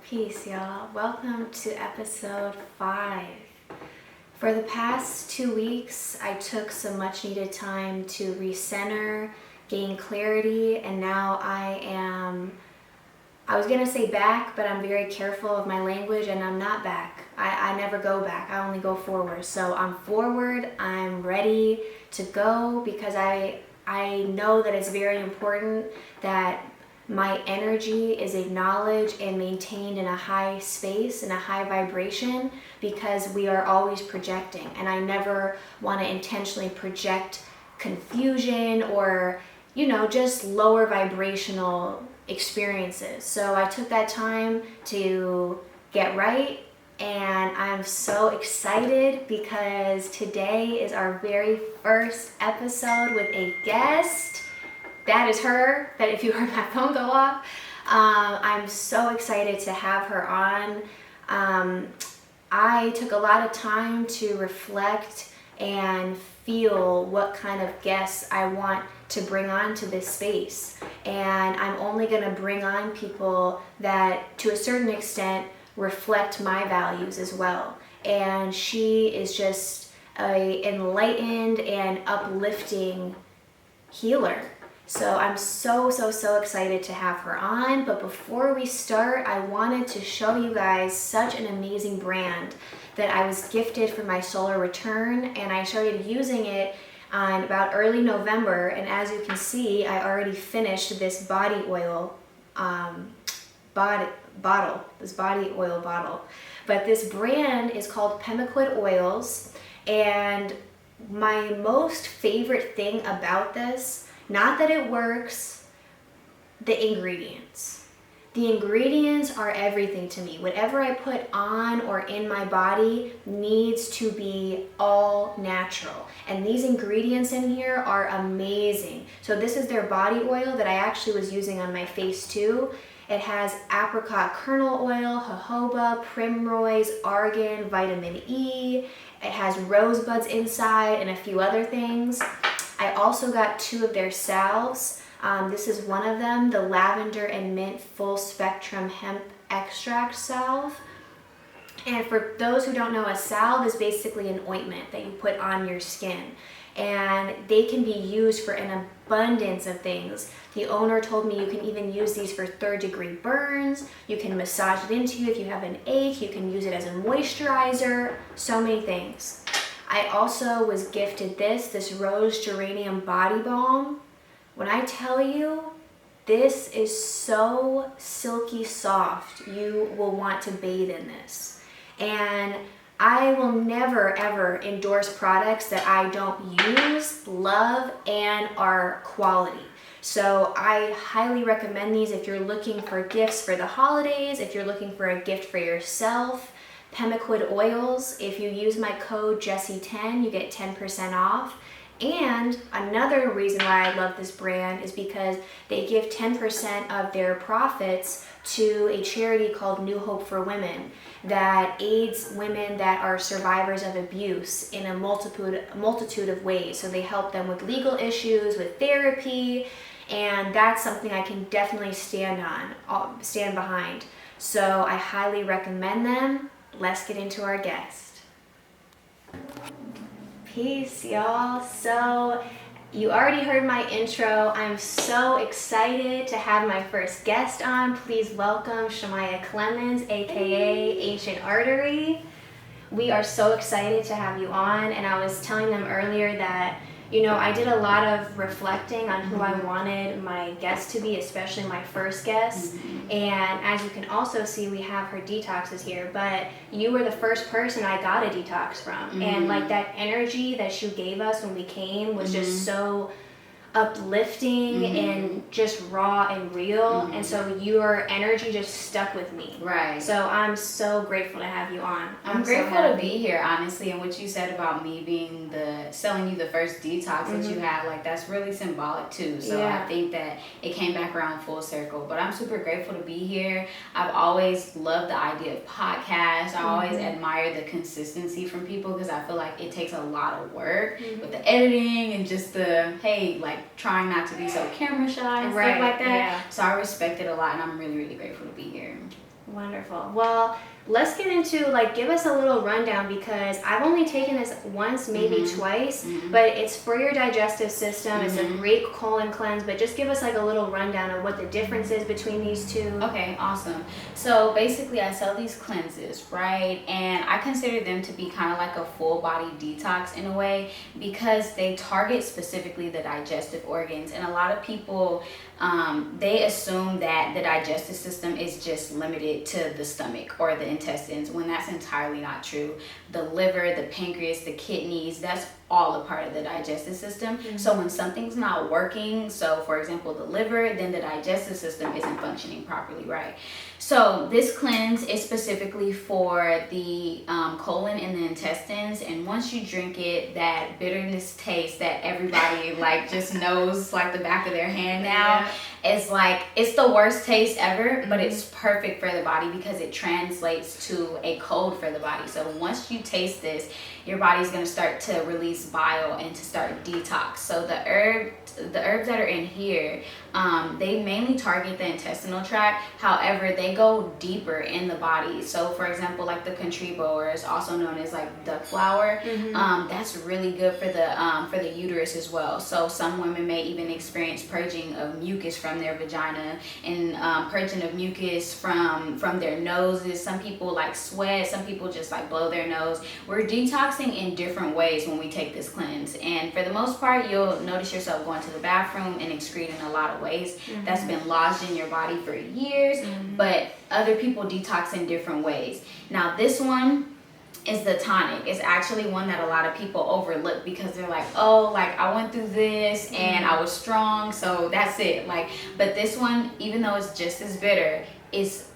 Peace, y'all. Welcome to episode 5. For the past 2 weeks, I took some much needed time to recenter, gain clarity, and now I was gonna say back, but I'm very careful of my language and I'm not back. I never go back, I only go forward. So I'm forward, I'm ready to go because I know that it's very important that my energy is acknowledged and maintained in a high space, in a high vibration, because we are always projecting. And I never want to intentionally project confusion or, just lower vibrational experiences. So I took that time to get right, and I'm so excited because today is our very first episode with a guest. That is her, that if you heard my phone go off. I'm so excited to have her on. I took a lot of time to reflect and feel what kind of guests I want to bring on to this space. And I'm only gonna bring on people that, to a certain extent, reflect my values as well. And she is just an enlightened and uplifting healer. So I'm so excited to have her on. But before we start, I wanted to show you guys such an amazing brand that I was gifted for my solar return, and I started using it on about early November. And as you can see, I already finished this body oil bottle. But this brand is called Pemaquid Oils, and my most favorite thing about this, not that it works, the ingredients. The ingredients are everything to me. Whatever I put on or in my body needs to be all natural. And these ingredients in here are amazing. So this is their body oil that I actually was using on my face too. It has apricot kernel oil, jojoba, primrose, argan, vitamin E. It has rosebuds inside and a few other things. I also got 2 of their salves. This is one of them, the lavender and mint full spectrum hemp extract salve. And for those who don't know, a salve is basically an ointment that you put on your skin. And they can be used for an abundance of things. The owner told me you can even use these for 3rd-degree burns. You can massage it into you if you have an ache. You can use it as a moisturizer. So many things. I also was gifted this rose geranium body balm. When I tell you, this is so silky soft, you will want to bathe in this. And I will never ever endorse products that I don't use, love, and are quality. So I highly recommend these if you're looking for gifts for the holidays, if you're looking for a gift for yourself. Pemaquid Oils, if you use my code JessieJoyyyyy, you get 10% off. And another reason why I love this brand is because they give 10% of their profits to a charity called New Hope for Women that aids women that are survivors of abuse in a multitude of ways. So they help them with legal issues, with therapy, and that's something I can definitely stand behind. So I highly recommend them. Let's get into our guest. Peace, y'all. So you already heard my intro. I'm so excited to have my first guest on. Please welcome Shemayah Clemons, aka Ancient Artery. We are so excited to have you on, and I was telling them earlier that I did a lot of reflecting on who I wanted my guest to be, especially my first guest. And as you can also see, we have her detoxes here, but you were the first person I got a detox from. And like that energy that you gave us when we came was just so uplifting and just raw and real. And so your energy just stuck with me. Right. So I'm so grateful to have you on. I'm grateful to be here, honestly. And what you said about me being selling you the first detox that you had, like, that's really symbolic too. So I think that it came back around full circle. But I'm super grateful to be here. I've always loved the idea of podcasts. I always admire the consistency from people because I feel like it takes a lot of work with the editing and just trying not to be so camera shy and stuff like that. Yeah. So I respect it a lot, and I'm really, really grateful to be here. Wonderful. Well, let's get into, like, give us a little rundown, because I've only taken this once, maybe twice, but it's for your digestive system. It's a great colon cleanse, but just give us like a little rundown of what the difference is between these two. Okay, awesome. So basically I sell these cleanses, right? And I consider them to be kind of like a full body detox in a way, because they target specifically the digestive organs. And a lot of people, they assume that the digestive system is just limited to the stomach or the intestines, when that's entirely not true. The liver, the pancreas, the kidneys, that's all a part of the digestive system. So when something's not working, so for example the liver, then the digestive system isn't functioning properly, right? So this cleanse is specifically for the colon and the intestines, and once you drink it, that bitterness taste that everybody like just knows like the back of their hand now, it's like, it's the worst taste ever, but it's perfect for the body because it translates to a cold for the body. So once you taste this, your body's going to start to release bile and to start detox. So the herbs that are in here, they mainly target the intestinal tract. However, they go deeper in the body. So for example, like the contribo, or is also known as like duck flower, that's really good for the uterus as well. So some women may even experience purging of mucus from their vagina, and purging of mucus from their noses. Some people like sweat, some people just like blow their nose. We're detoxing in different ways when we take this cleanse, and for the most part you'll notice yourself going to the bathroom and excreting a lot of waste that's been lodged in your body for years, but other people detox in different ways. Now this one is the tonic. It's actually one that a lot of people overlook, because they're like, oh, like I went through this and I was strong, so that's it. Like, but this one, even though it's just as bitter, is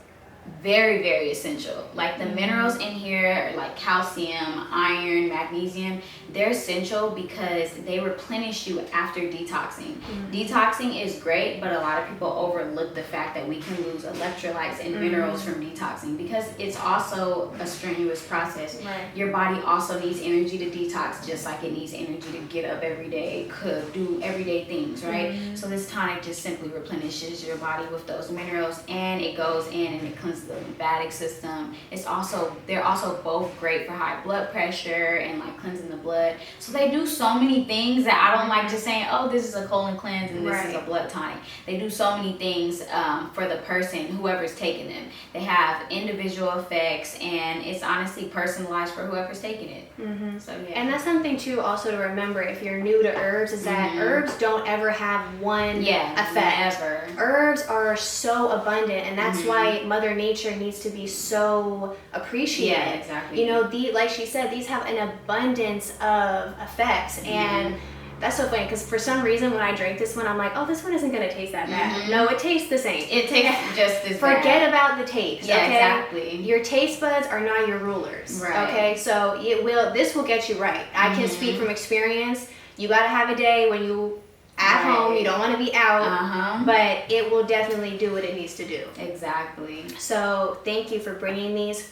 very, very essential. Like the minerals in here, like calcium, iron, magnesium, they're essential because they replenish you after detoxing. Detoxing is great, but a lot of people overlook the fact that we can lose electrolytes and minerals from detoxing, because it's also a strenuous process. Your body also needs energy to detox, just like it needs energy to get up every day, could do everyday things, right? So this tonic just simply replenishes your body with those minerals, and it goes in and it cleanses the lymphatic system. They're also both great for high blood pressure and like cleansing the blood. So they do so many things that I don't like just saying, oh, this is a colon cleanse and this is a blood tonic. They do so many things for the person, whoever's taking them. They have individual effects, and it's honestly personalized for whoever's taking it. So yeah. And that's something too also to remember if you're new to herbs, is that herbs don't ever have one effect. Never. Herbs are so abundant, and that's why Mother Nature needs to be so appreciated. Yeah, exactly. You know, like she said, these have an abundance of effects, and that's so funny, because for some reason when I drank this one, I'm like, oh, this one isn't going to taste that bad. No, it tastes the same. It tastes just as Forget bad. about the taste. Yeah, okay? exactly. Your taste buds are not your rulers. Right. Okay, so this will get you right. I can speak from experience. You got to have a day when you at home, you don't want to be out, but it will definitely do what it needs to do. Exactly. So thank you for bringing these.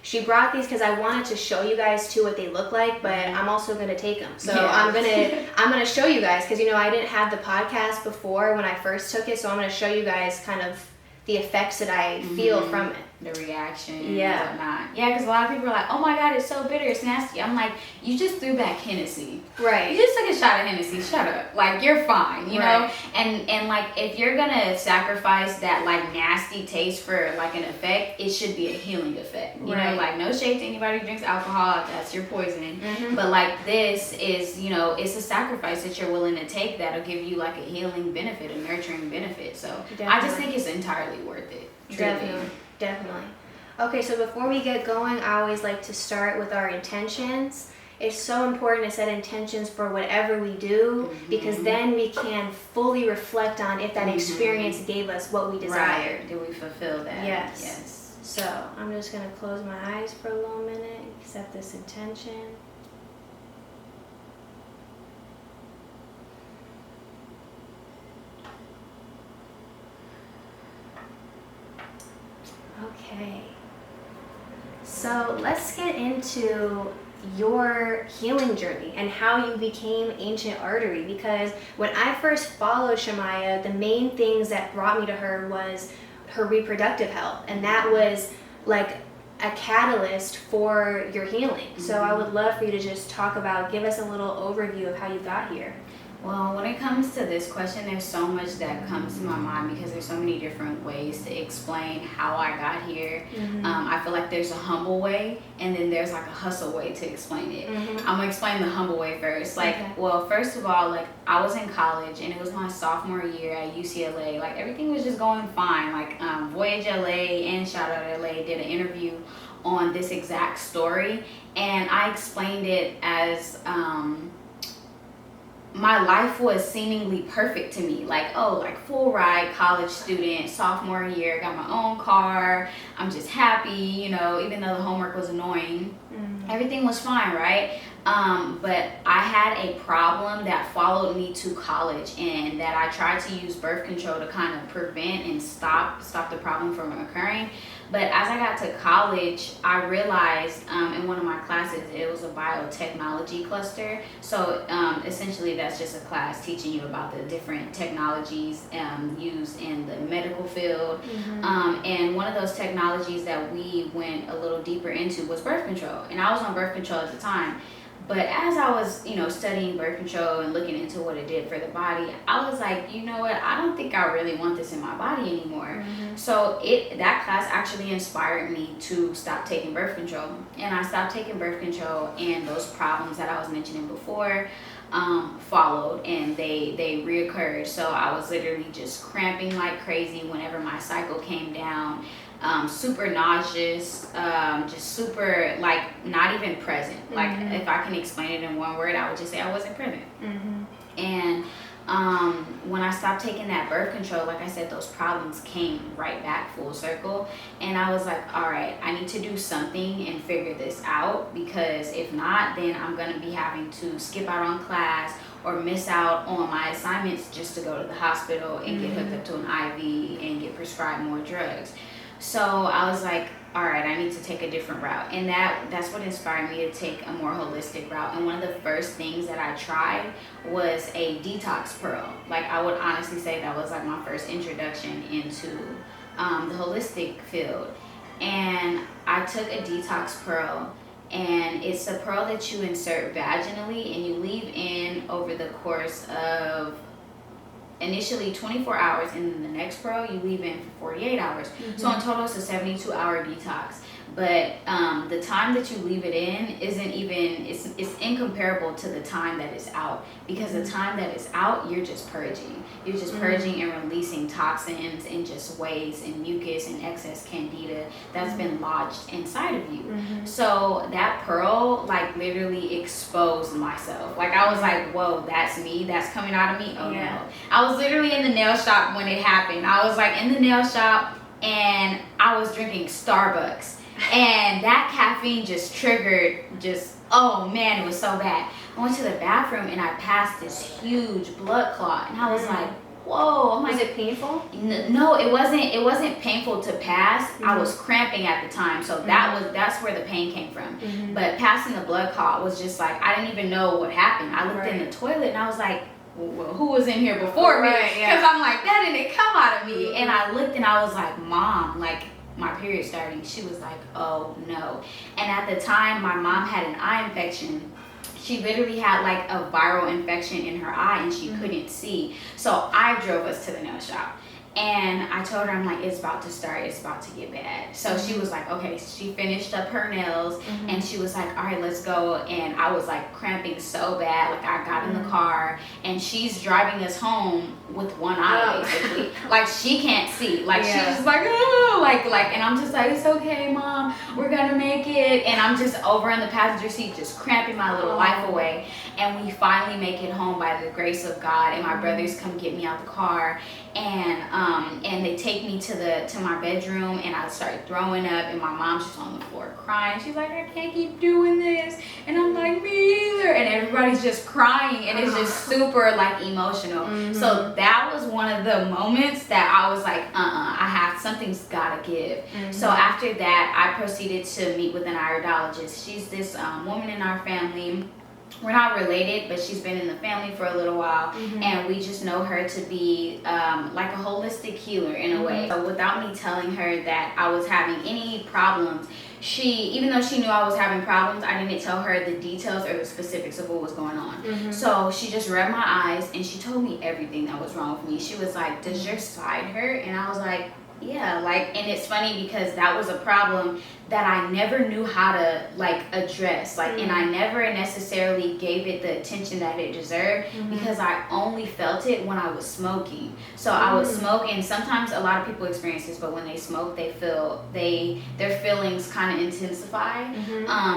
She brought these because I wanted to show you guys too what they look like, but I'm also going to take them. So I'm gonna show you guys, because I didn't have the podcast before when I first took it, so I'm going to show you guys kind of the effects that I feel from it. The reaction and whatnot. Yeah, because a lot of people are like, oh my God, it's so bitter, it's nasty. I'm like, you just threw back Hennessy. Right. You just took a shot of Hennessy, shut up. Like, you're fine, you know? And like, if you're gonna sacrifice that like nasty taste for like an effect, it should be a healing effect. You know, like, no shade to anybody who drinks alcohol, that's your poison. But like, this is, it's a sacrifice that you're willing to take that'll give you like a healing benefit, a nurturing benefit. So I just think it's entirely worth it. Truly. Definitely. Okay, so before we get going, I always like to start with our intentions. It's so important to set intentions for whatever we do, because then we can fully reflect on if that experience gave us what we desired. Right. Did we fulfill that? Yes. So I'm just going to close my eyes for a little minute, set this intention. Okay, so let's get into your healing journey and how you became Ancient Artery, because when I first followed Shemayah, the main things that brought me to her was her reproductive health, and that was like a catalyst for your healing. So I would love for you to just talk about, give us a little overview of how you got here. Well, when it comes to this question, there's so much that comes to my mind because there's so many different ways to explain how I got here. I feel like there's a humble way, and then there's like a hustle way to explain it. I'm gonna explain the humble way first. Like, well, first of all, like I was in college and it was my sophomore year at UCLA. Like everything was just going fine. Like Voyage LA and Shout Out LA did an interview on this exact story, and I explained it as my life was seemingly perfect to me. Like, oh, like full ride college student, sophomore year, got my own car, I'm just happy, you know, even though the homework was annoying. Everything was fine, right? But I had a problem that followed me to college, and that I tried to use birth control to kind of prevent and stop the problem from occurring. But as I got to college, I realized in one of my classes, it was a biotechnology cluster. So essentially that's just a class teaching you about the different technologies used in the medical field. And one of those technologies that we went a little deeper into was birth control. And I was on birth control at the time. But as I was, you know, studying birth control and looking into what it did for the body, I was like, you know what, I don't think I really want this in my body anymore. So that class actually inspired me to stop taking birth control. And I stopped taking birth control, and those problems that I was mentioning before followed, and they reoccurred. So I was literally just cramping like crazy whenever my cycle came down. Super nauseous, just super like not even present. Like if I can explain it in one word, I would just say I wasn't present. And when I stopped taking that birth control, like I said, those problems came right back full circle. And I was like, all right, I need to do something and figure this out, because if not, then I'm going to be having to skip out on class or miss out on my assignments just to go to the hospital and get hooked up to an IV and get prescribed more drugs. So I was like, all right, I need to take a different route. And that's what inspired me to take a more holistic route. And one of the first things that I tried was a detox pearl. Like I would honestly say that was like my first introduction into the holistic field. And I took a detox pearl, and it's a pearl that you insert vaginally and you leave in over the course of initially 24 hours, and then the next pearl you leave in for 48 hours. So in total it's a 72-hour detox. But the time that you leave it in isn't even, it's incomparable to the time that it's out, because the time that it's out, you're just purging. You're just purging and releasing toxins and just waste and mucus and excess candida that's been lodged inside of you. So that pearl like literally exposed myself. Like I was like, whoa, that's me, that's coming out of me. Oh no. I was literally in the nail shop when it happened. I was like in the nail shop and I was drinking Starbucks. And that caffeine just triggered oh man, it was so bad. I went to the bathroom and I passed this huge blood clot, and I was like, whoa. I'm like, was it painful? No, it wasn't painful to pass. I was cramping at the time, so that's where the pain came from. But passing the blood clot was just like, I didn't even know what happened. I looked in the toilet and I was like, well, who was in here before me? Because I'm like, that didn't come out of me. And I looked and I was like, Mom, like my period starting. She was like, oh no. And at the time my mom had an eye infection. She literally had like a viral infection in her eye and she couldn't see. So I drove us to the nail shop. And I told her, I'm like, it's about to start, it's about to get bad. So she was like, okay. She finished up her nails and she was like, all right, let's go. And I was like cramping so bad. Like I got in the car and she's driving us home with one eye basically. Like she can't see. Like she's just like, oh, like, and I'm just like, it's okay, Mom, we're gonna make it. And I'm just over in the passenger seat, just cramping my little life away. And we finally make it home by the grace of God. And my brothers come get me out the car. And they take me to my bedroom, and I started throwing up, and my mom's just on the floor crying. She's like, I can't keep doing this. And I'm like, me either. And everybody's just crying, and it's just super like emotional. So that was one of the moments that I was like, something's gotta give. So after that, I proceeded to meet with an iridologist. She's this woman in our family we're not related, but she's been in the family for a little while, and we just know her to be like a holistic healer in a way. So without me telling her that I was having any problems, even though she knew I was having problems, I didn't tell her the details or the specifics of what was going on. So she just read my eyes and she told me everything that was wrong with me. She was like, does your side hurt? And I was like, yeah, like, and it's funny because that was a problem that I never knew how to like address, like, and I never necessarily gave it the attention that it deserved because I only felt it when I was smoking. So I would smoke, and sometimes a lot of people experience this, but when they smoke, they feel their feelings kind of intensify.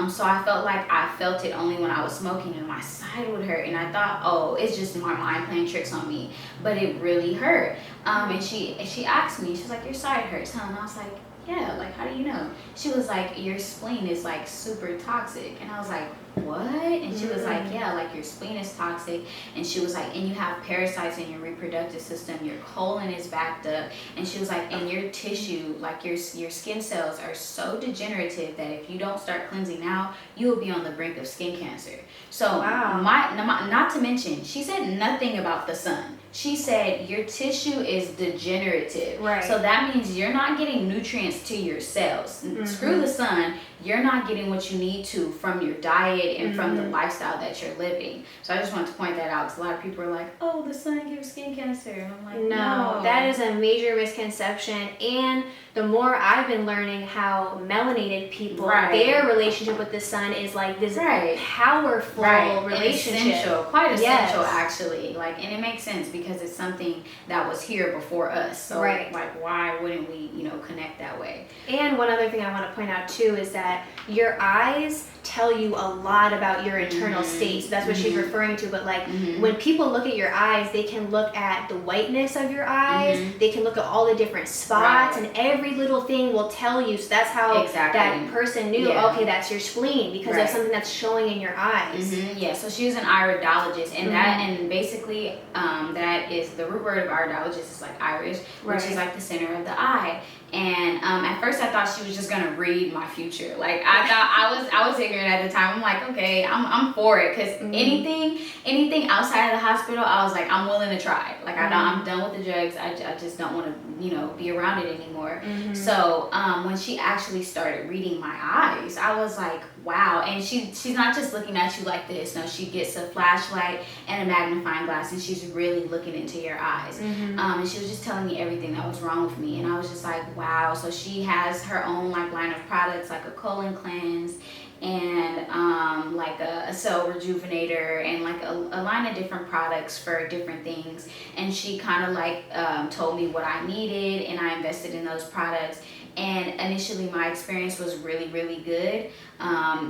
So I felt like I felt it only when I was smoking, and my side would hurt, and I thought, oh, it's just my mind playing tricks on me, but it really hurt. And she asked me, she was like, your side hurts, huh? And I was like, yeah, like, how do you know? She was like, your spleen is like super toxic. And I was like, what? And she was like, yeah, like your spleen is toxic. And she was like, and you have parasites in your reproductive system, your colon is backed up. And she was like, and your tissue, like your skin cells are so degenerative that if you don't start cleansing now, you will be on the brink of skin cancer. So not to mention, she said nothing about the sun. She said your tissue is degenerative. Right. So that means you're not getting nutrients to your cells. Screw the sun. You're not getting what you need to from your diet and from the lifestyle that you're living. So I just wanted to point that out because a lot of people are like, oh, the sun gives skin cancer. And I'm like, no. That is a major misconception. And the more I've been learning how melanated people, their relationship with the sun is like this powerful relationship. Quite essential actually. Like, and it makes sense because it's something that was here before us. So like, why wouldn't we, connect that way? And one other thing I want to point out too is that your eyes tell you a lot about your internal state. So that's what she's referring to. But like when people look at your eyes, they can look at the whiteness of your eyes. They can look at all the different spots, and every little thing will tell you. So that's how that person knew, okay, that's your spleen because of something that's showing in your eyes. Yeah, so she's an iridologist, and and basically that is the root word of iridologist is like iris, which is like the center of the eye. And at first I thought she was just gonna read my future. Like I thought I was ignorant at the time. I'm like, okay, I'm for it, because anything outside of the hospital, I was like, I'm willing to try. Like I'm done with the drugs. I just don't want to be around it anymore. So when she actually started reading my eyes, I was like, wow. And she's not just looking at you like this. No, she gets a flashlight and a magnifying glass, and she's really looking into your eyes. And she was just telling me everything that was wrong with me, and I was just like, wow. So she has her own like line of products, like a colon cleanse and like a cell rejuvenator and like a line of different products for different things. And she kind of like told me what I needed, and I invested in those products. And initially my experience was really, really good.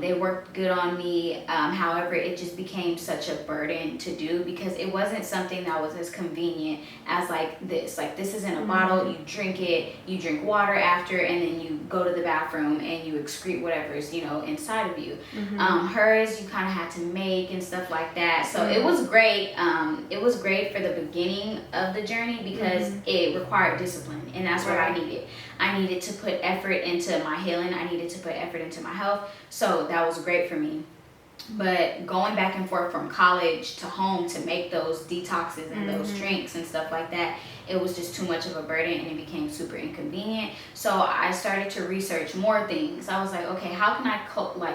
They worked good on me. However, it just became such a burden to do because it wasn't something that was as convenient as like this. Like, this is in a bottle, you drink it, you drink water after, and then you go to the bathroom and you excrete whatever's, inside of you. Hers, you kind of had to make and stuff like that. So it was great. It was great for the beginning of the journey because it required discipline, and that's what I needed. I needed to put effort into my healing. I needed to put effort into my health. So that was great for me. But going back and forth from college to home to make those detoxes and those drinks and stuff like that, it was just too much of a burden, and it became super inconvenient. So I started to research more things. I was like, okay, how can I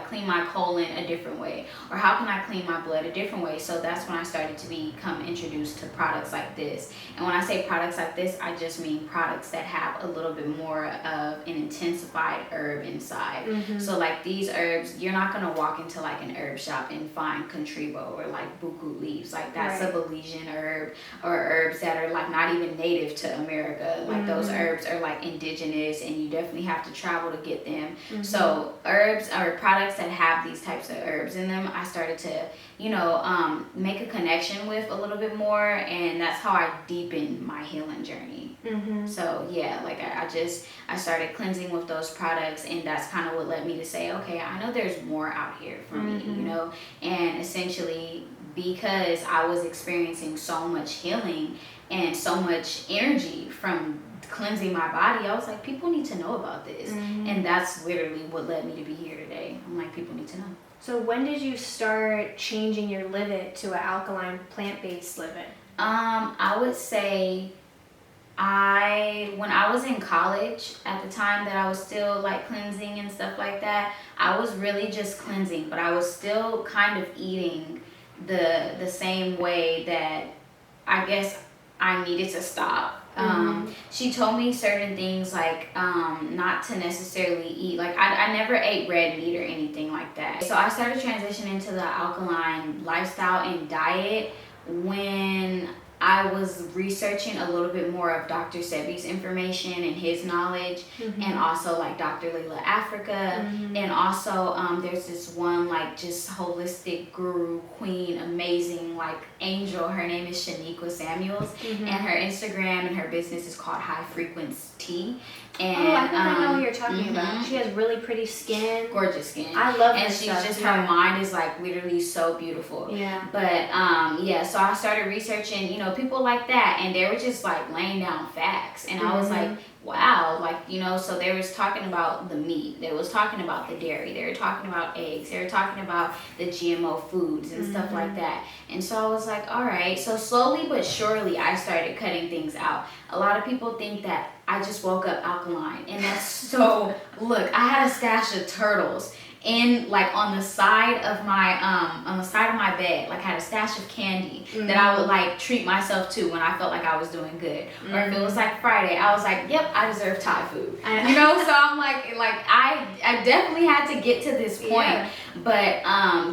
clean my colon a different way? Or how can I clean my blood a different way? So that's when I started to become introduced to products like this. And when I say products like this, I just mean products that have a little bit more of an intensified herb inside. So like these herbs, you're not gonna walk into like an herb shop and find contribo or like buku leaves. Like that's a Belizean herb, or herbs that are like not even native to America. Like those herbs are like indigenous, and you definitely have to travel to get them. So herbs or products that have these types of herbs in them, I started to make a connection with a little bit more, and that's how I deepened my healing journey. So yeah, like I started cleansing with those products, and that's kind of what led me to say, okay, I know there's more out here for me, and essentially because I was experiencing so much healing and so much energy from cleansing my body, I was like, people need to know about this. And that's literally what led me to be here today. I'm like, people need to know. So when did you start changing your livet to an alkaline plant-based livet? I would say when I was in college, at the time that I was still like cleansing and stuff like that, I was really just cleansing, but I was still kind of eating the same way that I guess I needed to stop. She told me certain things like not to necessarily eat, like I never ate red meat or anything like that. So I started transitioning into the alkaline lifestyle and diet when I was researching a little bit more of Dr. Sebi's information and his knowledge, and also like Dr. Layla Africa, and also there's this one like just holistic guru queen, amazing like angel. Her name is Shaniqua Samuels, and her Instagram and her business is called highfrequenctea. And I think I know what you're talking about. She has really pretty skin. Gorgeous skin. I love her and she's stuff. just her mind is like literally so beautiful. Yeah. But yeah, so I started researching, you know, people like that, and they were just like laying down facts, and I was like, wow, like, you know, so they was talking about the meat, they was talking about the dairy, they were talking about eggs, they were talking about the GMO foods and stuff like that. And so I was like, all right. So slowly but surely I started cutting things out. A lot of people think that I just woke up alkaline, and that's so look, I had a stash of turtles in like on the side of my bed, like I had a stash of candy that I would like treat myself to when I felt like I was doing good. Or if it was like Friday, I was like, yep, I deserve Thai food. You know, so I'm like I definitely had to get to this point. Yeah. But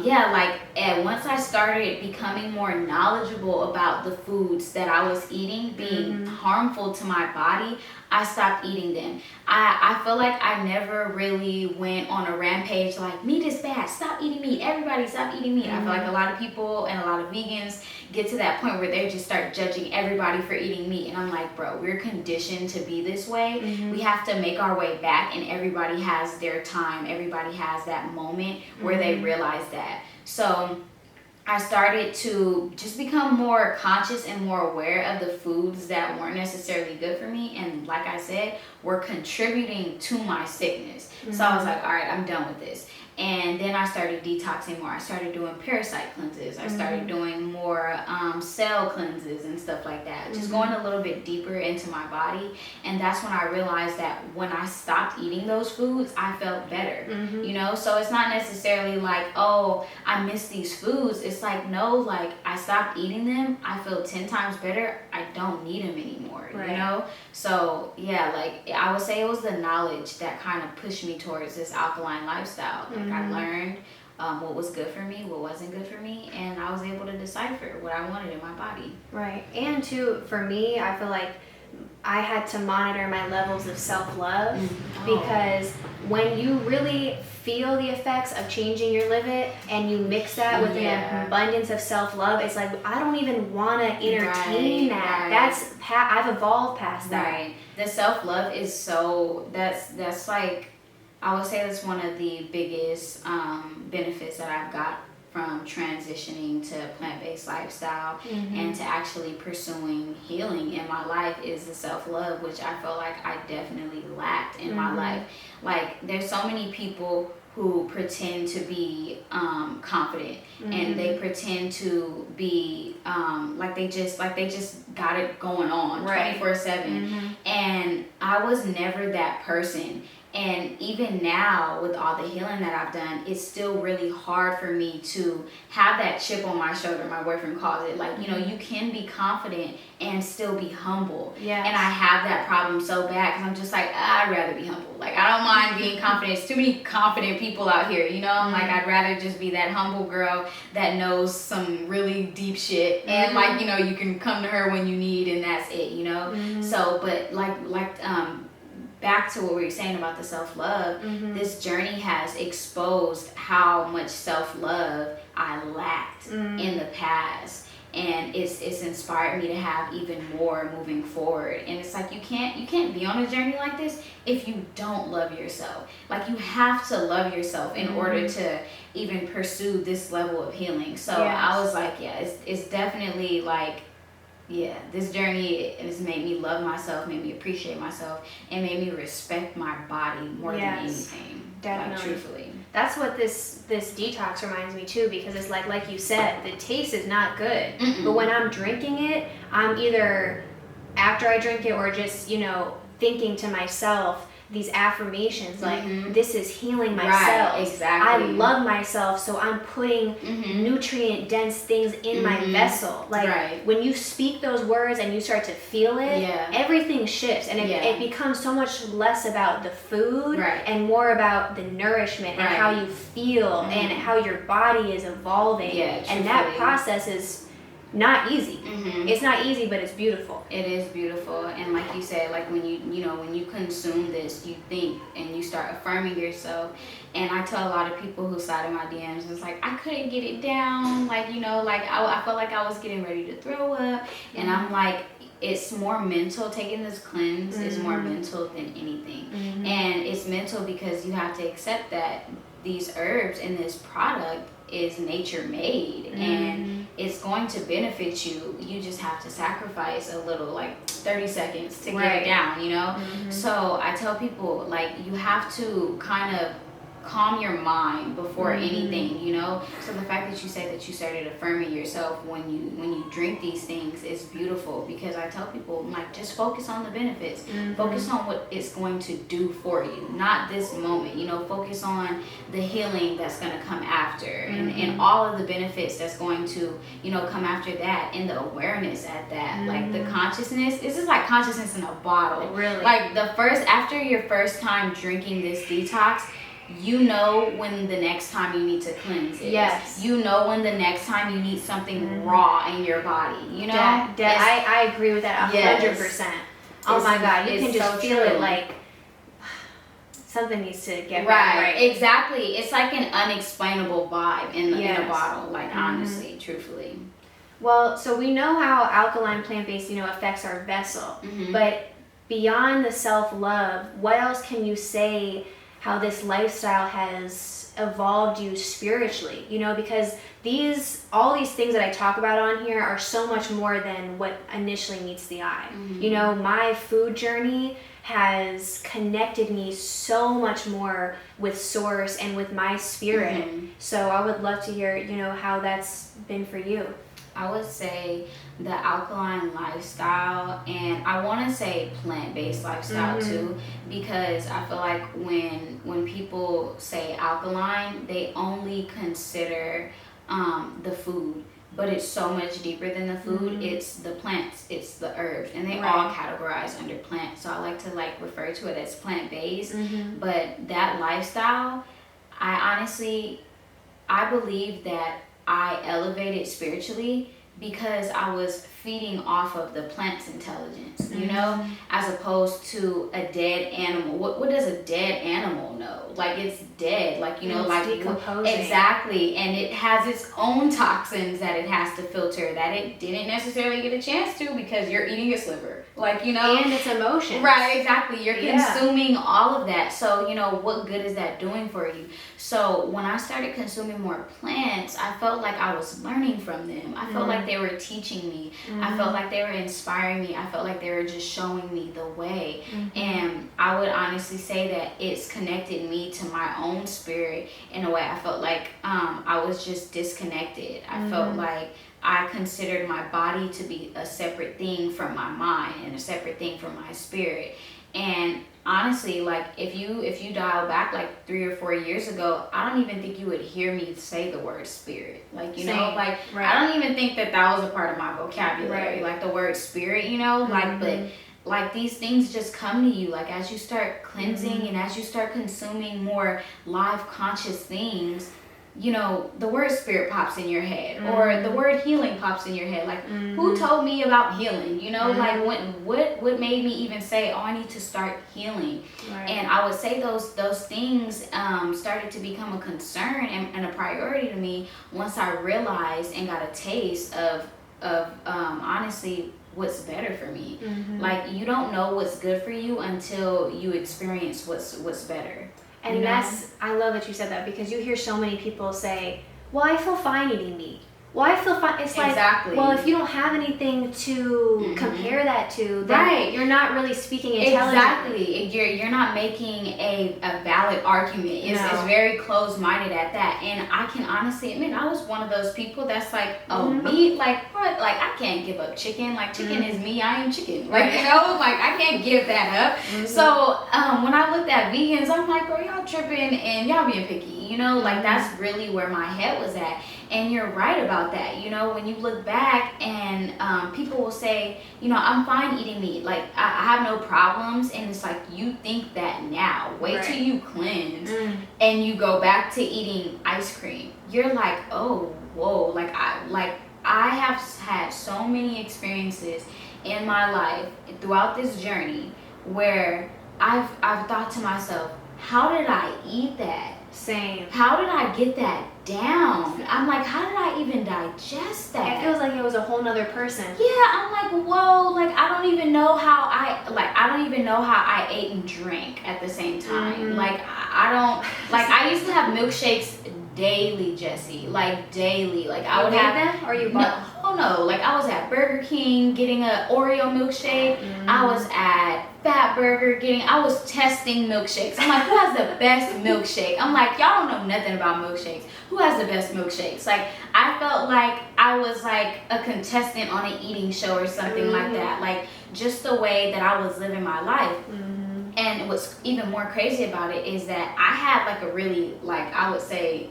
yeah, like once I started becoming more knowledgeable about the foods that I was eating being harmful to my body, I stopped eating them. I feel like I never really went on a rampage like, meat is bad, stop eating meat, everybody stop eating meat. I feel like a lot of people and a lot of vegans get to that point where they just start judging everybody for eating meat. And I'm like, bro, we're conditioned to be this way. We have to make our way back, and everybody has their time. Everybody has that moment where they realize that. So I started to just become more conscious and more aware of the foods that weren't necessarily good for me, and like I said, were contributing to my sickness. So I was like, all right, I'm done with this. And then I started detoxing more. I started doing parasite cleanses. I started doing more cell cleanses and stuff like that. Just going a little bit deeper into my body. And that's when I realized that when I stopped eating those foods, I felt better. You know, so it's not necessarily like, oh, I miss these foods. It's like, no, like I stopped eating them. I feel 10 times better. I don't need them anymore, you know? So yeah, like I would say it was the knowledge that kind of pushed me towards this alkaline lifestyle. Like I learned what was good for me, what wasn't good for me, and I was able to decipher what I wanted in my body. Right. And too, for me, I feel like I had to monitor my levels of self-love because when you really feel the effects of changing your livet and you mix that with an abundance of self-love, it's like I don't even want to entertain that. That's I've evolved past that. Right. The self-love is so that's like, I would say that's one of the biggest benefits that I've got from transitioning to plant-based lifestyle and to actually pursuing healing in my life is the self-love, which I feel like I definitely lacked in my life. Like there's so many people who pretend to be confident and they pretend to be like they just got it going on 24/7, and I was never that person. And even now, with all the healing that I've done, it's still really hard for me to have that chip on my shoulder. My boyfriend calls it, like, you know, you can be confident and still be humble. And I have that problem so bad because I'm just like, I'd rather be humble. Like, I don't mind being confident. It's too many confident people out here, you know? I'm like, I'd rather just be that humble girl that knows some really deep shit. And, like, you know, you can come to her when you need and that's it, you know? So, but, back to what we were saying about the self-love, this journey has exposed how much self-love I lacked in the past, and it's inspired me to have even more moving forward. And it's like you can't be on a journey like this if you don't love yourself. Like you have to love yourself in order to even pursue this level of healing. So I was like, it's definitely like, this journey has made me love myself, made me appreciate myself, and made me respect my body more than anything. Definitely. Like, truthfully. That's what this detox reminds me too, because it's like you said, the taste is not good. But when I'm drinking it, I'm either after I drink it or just, thinking to myself these affirmations like, this is healing my cells. Exactly. I love myself, so I'm putting nutrient dense things in my vessel. Like when you speak those words and you start to feel it, everything shifts, and it becomes so much less about the food and more about the nourishment and how you feel and how your body is evolving. And that process is not easy. It's not easy, but it's beautiful. It is beautiful. And like you said, like when you consume this, you think and you start affirming yourself. And I tell a lot of people who slide in my DMs, it's like, I couldn't get it down, like, I felt like I was getting ready to throw up. And I'm like, it's more mental. Taking this cleanse is more mental than anything. And it's mental because you have to accept that these herbs and this product is nature made, and it's going to benefit you. You just have to sacrifice a little, like 30 seconds to get it down, So I tell people, like, you have to kind of calm your mind before anything, So the fact that you say that you started affirming yourself when you drink these things is beautiful, because I tell people, like, just focus on the benefits. Focus on what it's going to do for you, not this moment, focus on the healing that's going to come after, and all of the benefits that's going to, come after that, and the awareness at that, like the consciousness. This is like consciousness in a bottle. Really? Like after your first time drinking this detox, when the next time you need to cleanse it. Yes. When the next time you need something raw in your body. I agree with that 100%. Oh my God, you can just so feel true. it like something needs to get right. Exactly. It's like an unexplainable vibe in a bottle. Like honestly, truthfully. Well, so we know how alkaline plant-based, affects our vessel, but beyond the self-love, what else can you say how this lifestyle has evolved you spiritually? Because all these things that I talk about on here are so much more than what initially meets the eye. My food journey has connected me so much more with source and with my spirit. So I would love to hear, how that's been for you. I would say the alkaline lifestyle, and I want to say plant-based lifestyle too, because I feel like when people say alkaline, they only consider the food, but it's so much deeper than the food. It's the plants, it's the herbs, and they all categorize under plant. So I like to refer to it as plant-based. But that lifestyle, I believe that I elevated spiritually because I was feeding off of the plant's intelligence, as opposed to a dead animal. What does a dead animal know? Like, it's dead, it's decomposing. Exactly. And it has its own toxins that it has to filter that it didn't necessarily get a chance to because you're eating its liver, and its emotions. Right, exactly. You're consuming all of that. So, what good is that doing for you? So when I started consuming more plants, I felt like I was learning from them. I felt like they were teaching me. I felt like they were inspiring me. I felt like they were just showing me the way. And I would honestly say that it's connected me to my own spirit in a way. I felt like I was just disconnected. I felt like I considered my body to be a separate thing from my mind and a separate thing from my spirit. And honestly, if you dial back 3 or 4 years ago, I don't even think you would hear me say the word spirit. I don't even think that was a part of my vocabulary. The word spirit, but these things just come to you as you start cleansing and as you start consuming more live conscious things. The word spirit pops in your head, or the word healing pops in your head. Who told me about healing? What made me even say, oh, I need to start healing? And I would say those things started to become a concern and a priority to me once I realized and got a taste of honestly what's better for me. You don't know what's good for you until you experience what's better. And I love that you said that, because you hear so many people say, well, I feel fine eating meat. Well, I feel fine. It's like, exactly. Well, if you don't have anything to compare that to, then you're not really speaking intelligently. Exactly. You're not making a valid argument. It's very closed-minded at that. And I can honestly admit, I was one of those people that's like, oh, meat? Like, what? Like, I can't give up chicken. Like, chicken is me. I am chicken. Like, you know, like, I can't give that up. So, when I looked at vegans, I'm like, bro, y'all tripping and y'all being picky. You know, like, that's really where my head was at. And you're right about that. You know, when you look back and people will say, you know, I'm fine eating meat. Like, I have no problems. And it's like, you think that now. Wait till you cleanse and you go back to eating ice cream. You're like, oh, whoa. Like I have had so many experiences in my life throughout this journey where I've thought to myself, how did I eat that? Same. How did I get that down? I'm like, how did I even digest that? It feels like it was a whole nother person. Yeah, I'm like, whoa, like I don't even know how I ate and drank at the same time. Like I don't like I used to have milkshakes daily, Jessie. Like daily. Like I would have them or you bought them? No, like I was at Burger King getting an Oreo milkshake. I was at Fat Burger I was testing milkshakes. I'm like, who has the best milkshake? I'm like, y'all don't know nothing about milkshakes. Who has the best milkshakes? Like, I felt like I was like a contestant on an eating show or something like that. Like, just the way that I was living my life. And what's even more crazy about it is that I had like a really, like, I would say,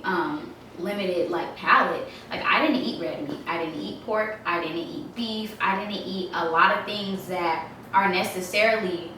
limited like palate. Like, I didn't eat red meat. I didn't eat pork. I didn't eat beef. I didn't eat a lot of things that are necessarily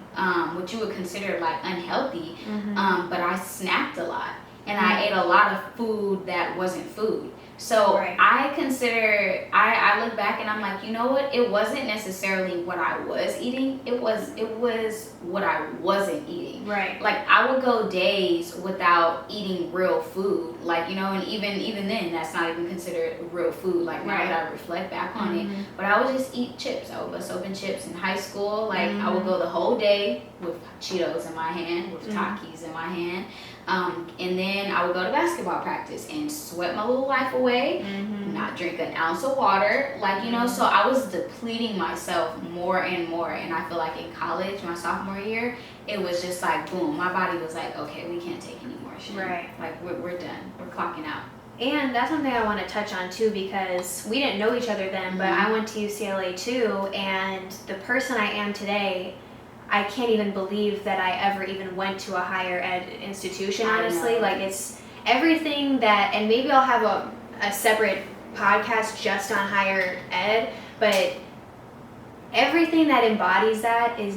what you would consider like unhealthy. But I snacked a lot. And I ate a lot of food that wasn't food. So I consider, I look back and I'm like, you know what? It wasn't necessarily what I was eating. It was what I wasn't eating. Right. Like, I would go days without eating real food. Like, you know, and even then, that's not even considered real food. Like, now that I reflect back on it. But I would just eat chips. I would bust open chips in high school. Like, I would go the whole day with Cheetos in my hand, with Takis in my hand. And then I would go to basketball practice and sweat my little life away, not drink an ounce of water, like, you know, so I was depleting myself more and more. And I feel like in college, my sophomore year, it was just like, boom, my body was like, okay, we can't take any more shit. Like, we're done. We're clocking out. And that's something I want to touch on too, because we didn't know each other then, but I went to UCLA too, and the person I am today, I can't even believe that I ever even went to a higher ed institution, honestly. Like, it's everything that, and maybe I'll have a separate podcast just on higher ed, but everything that embodies that is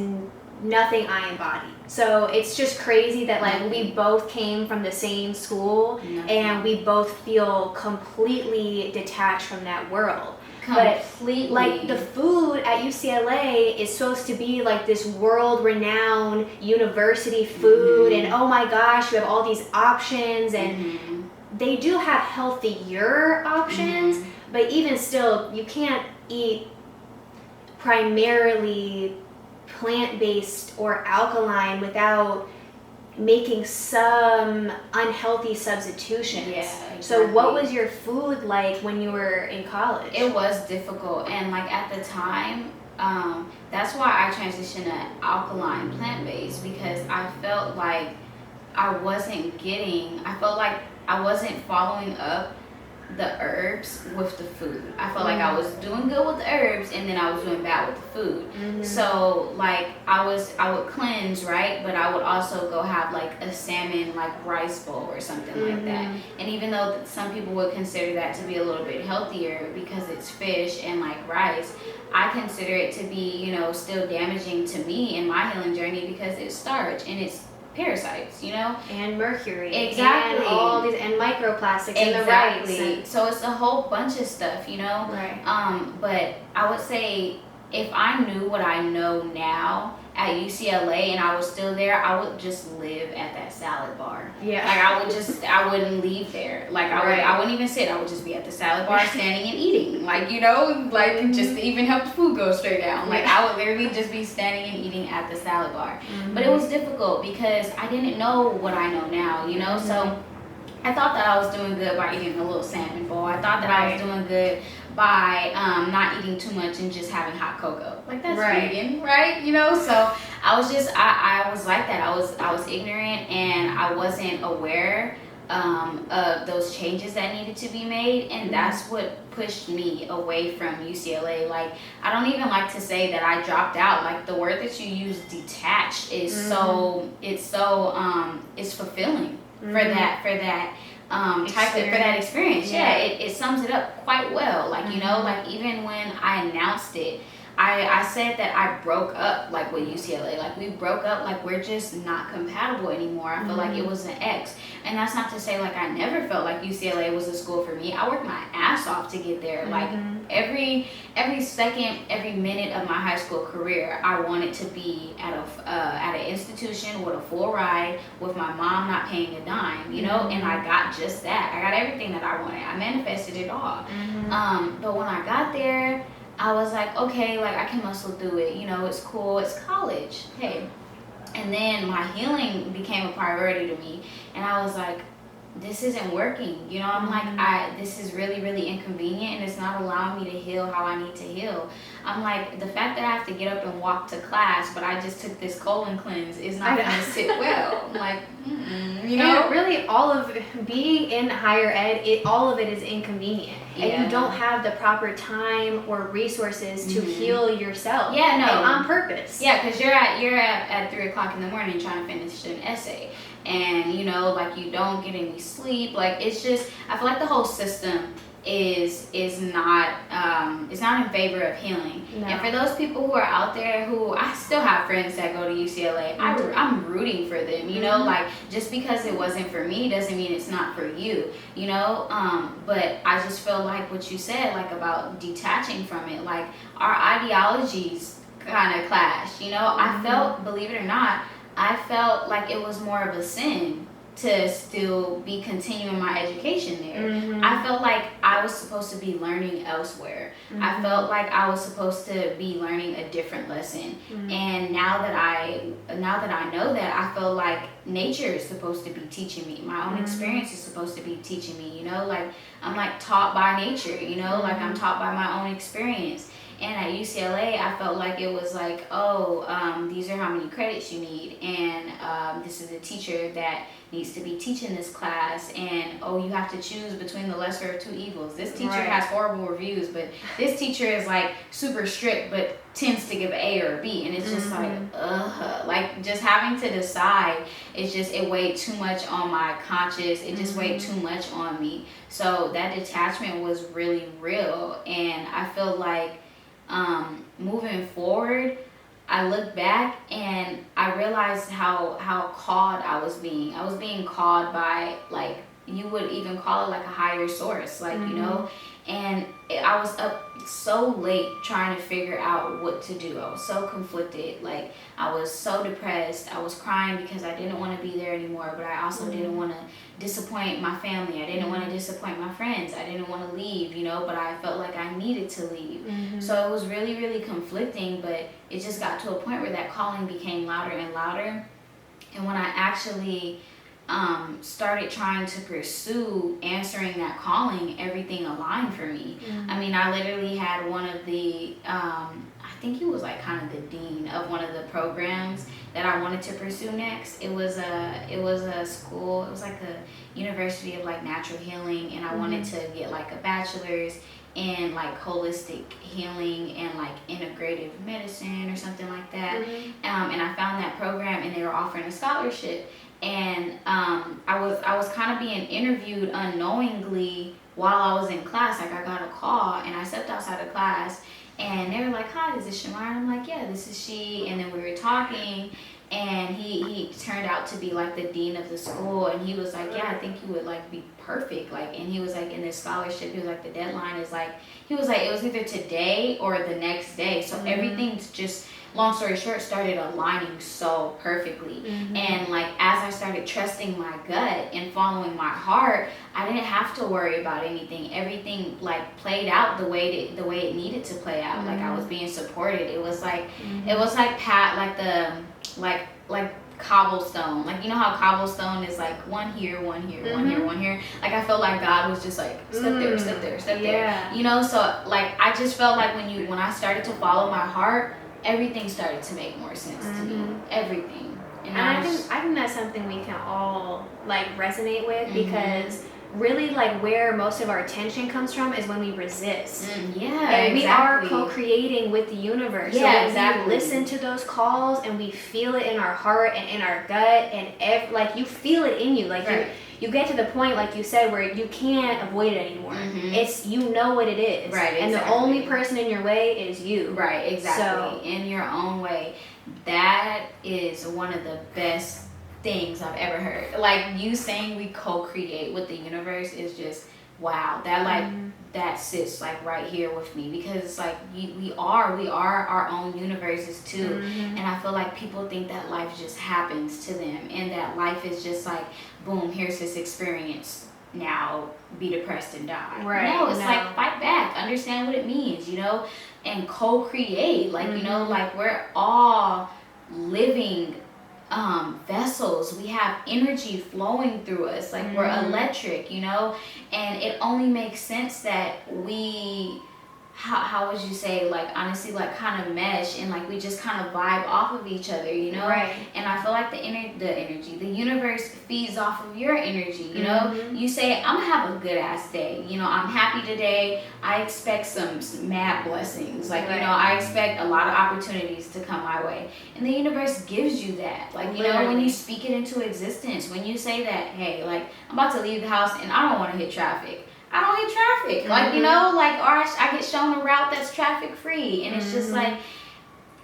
nothing I embody. So it's just crazy that, like, we both came from the same school and we both feel completely detached from that world. Completely. But, like, the food at UCLA is supposed to be like this world-renowned university food, and oh my gosh, you have all these options, and they do have healthier options, but even still, you can't eat primarily plant-based or alkaline without making some unhealthy substitutions. Yeah, exactly. So what was your food like when you were in college? It was difficult, and like at the time, that's why I transitioned to alkaline plant-based, because I felt like I felt like I wasn't following up the herbs with the food. I felt like I was doing good with the herbs, and then I was doing bad with the food. So like I would cleanse, right? But I would also go have like a salmon like rice bowl or something like that. And even though some people would consider that to be a little bit healthier because it's fish and like rice, I consider it to be, you know, still damaging to me in my healing journey because it's starch and it's parasites, you know, and mercury, exactly, and all these, and microplastics in the rice. And so it's a whole bunch of stuff, you know. But I would say if I knew what I know now at UCLA and I was still there, I would just live at that salad bar. Yeah. Like I wouldn't leave there. Like I wouldn't even sit. I would just be at the salad bar standing and eating. Like, you know, like just to even help the food go straight down. Like I would literally just be standing and eating at the salad bar. But it was difficult because I didn't know what I know now, you know? So I thought that I was doing good by eating a little salmon bowl. I thought that I was doing good by not eating too much and just having hot cocoa. Like, that's vegan, right? You know, so I was just, I was like that. I was ignorant, and I wasn't aware of those changes that needed to be made, and that's what pushed me away from UCLA. Like, I don't even like to say that I dropped out. Like, the word that you use, detached, is it's fulfilling for that for that experience. Yeah, it sums it up quite well. Like, you know, like, even when I announced it, I said that I broke up, like, with UCLA. Like, we broke up, like, we're just not compatible anymore. I feel like it was an X. And that's not to say, like, I never felt like UCLA was a school for me. I worked my ass off to get there. Like, every second, every minute of my high school career, I wanted to be at an institution with a full ride, with my mom not paying a dime, you know? And I got just that. I got everything that I wanted. I manifested it all. But when I got there, I was like, okay, like, I can muscle through it. You know, it's cool. It's college. Hey. And then my healing became a priority to me. And I was like, this isn't working. You know, I'm like, this is really, really inconvenient, and it's not allowing me to heal how I need to heal. I'm like, the fact that I have to get up and walk to class, but I just took this colon cleanse, is not going to sit well. I'm like, you know? And really, all of being in higher ed, all of it is inconvenient. And you don't have the proper time or resources to heal yourself. Yeah, no. And on purpose. Yeah, because you're at 3 o'clock in the morning trying to finish an essay. And, you know, like, you don't get any sleep. Like, it's just, I feel like the whole system is not in favor of healing. No. And for those people who are out there, who, I still have friends that go to UCLA, I'm rooting for them, you know, like, just because it wasn't for me doesn't mean it's not for you, you know. But I just feel like what you said, like, about detaching from it, like, our ideologies kind of clash, you know. I felt, believe it or not, I felt like it was more of a sin to still be continuing my education there. I felt like I was supposed to be learning elsewhere. I felt like I was supposed to be learning a different lesson. And now that I know that, I feel like nature is supposed to be teaching me. My own experience is supposed to be teaching me, you know, like, I'm like taught by nature, you know, like, I'm taught by my own experience. And at UCLA, I felt like it was like, these are how many credits you need, and this is a teacher that needs to be teaching this class, and you have to choose between the lesser of two evils. This teacher has horrible reviews, but this teacher is like super strict, but tends to give A or a B, and it's just like just having to decide, it weighed too much on my conscience. It just weighed too much on me. So that detachment was really real, and I feel like moving forward, I look back and I realized how called I was being. I was being called by, like, you would even call it like a higher source, like, you know, and I was up so late trying to figure out what to do. I was so conflicted. Like, I was so depressed. I was crying because I didn't want to be there anymore, but I also didn't want to disappoint my family. I didn't want to disappoint my friends. I didn't want to leave, you know, but I felt like I needed to leave. So it was really, really conflicting, but it just got to a point where that calling became louder and louder. And when I actually started trying to pursue answering that calling, everything aligned for me. I mean, I literally had one of the, I think he was like kind of the dean of one of the programs that I wanted to pursue next. It was a school, it was like a university of like natural healing, and I wanted to get like a bachelor's in like holistic healing and like integrative medicine or something like that. And I found that program, and they were offering a scholarship. And I was kind of being interviewed unknowingly while I was in class. Like, I got a call, and I stepped outside of class, and they were like, "Hi, is this Shemayah?" And I'm like, "Yeah, this is she." And then we were talking, and he turned out to be like the dean of the school, and he was like, "Yeah, I think you would like be perfect." Like, and he was like, in this scholarship, he was like, the deadline is like, he was like, it was either today or the next day. So everything's just, long story short, started aligning so perfectly. And like, as I started trusting my gut and following my heart, I didn't have to worry about anything. Everything like played out the way it needed to play out. Like, I was being supported. It was like cobblestone. Like, you know how cobblestone is like one here, one here, one here, one here. Like, I felt like God was just like, step there, step there, step there. You know, so like I just felt like when I started to follow my heart, everything started to make more sense to me. Everything. And I think that's something we can all like resonate with, because really like where most of our attention comes from is when we resist. And we are co-creating with the universe. So when we listen to those calls and we feel it in our heart and in our gut, and like you feel it in you, like you get to the point, like you said, where you can't avoid it anymore. It's, you know what it is. And the only person in your way is you. So, in your own way. That is one of the best things I've ever heard. Like, you saying we co-create with the universe is just wow. That like that sits like right here with me, because it's like we are our own universes too. And I feel like people think that life just happens to them, and that life is just like, boom, here's this experience, now be depressed and die. No, it's like, fight back, understand what it means, you know, and co-create. Like, you know, like we're all living vessels. We have energy flowing through us, like we're electric, you know, and it only makes sense that we, how would you say, like, honestly, like kind of mesh, and like we just kind of vibe off of each other, you know. And I feel like the universe feeds off of your energy, you know. You say, I'm gonna have a good ass day, you know, I'm happy today, I expect some mad blessings, like, you know, I expect a lot of opportunities to come my way, and the universe gives you that. Like, you know, when you speak it into existence, when you say that, hey, like, I'm about to leave the house and I don't want to hit traffic, I don't hit traffic. Like, you know, like, or I get shown a route that's traffic free. And it's just like,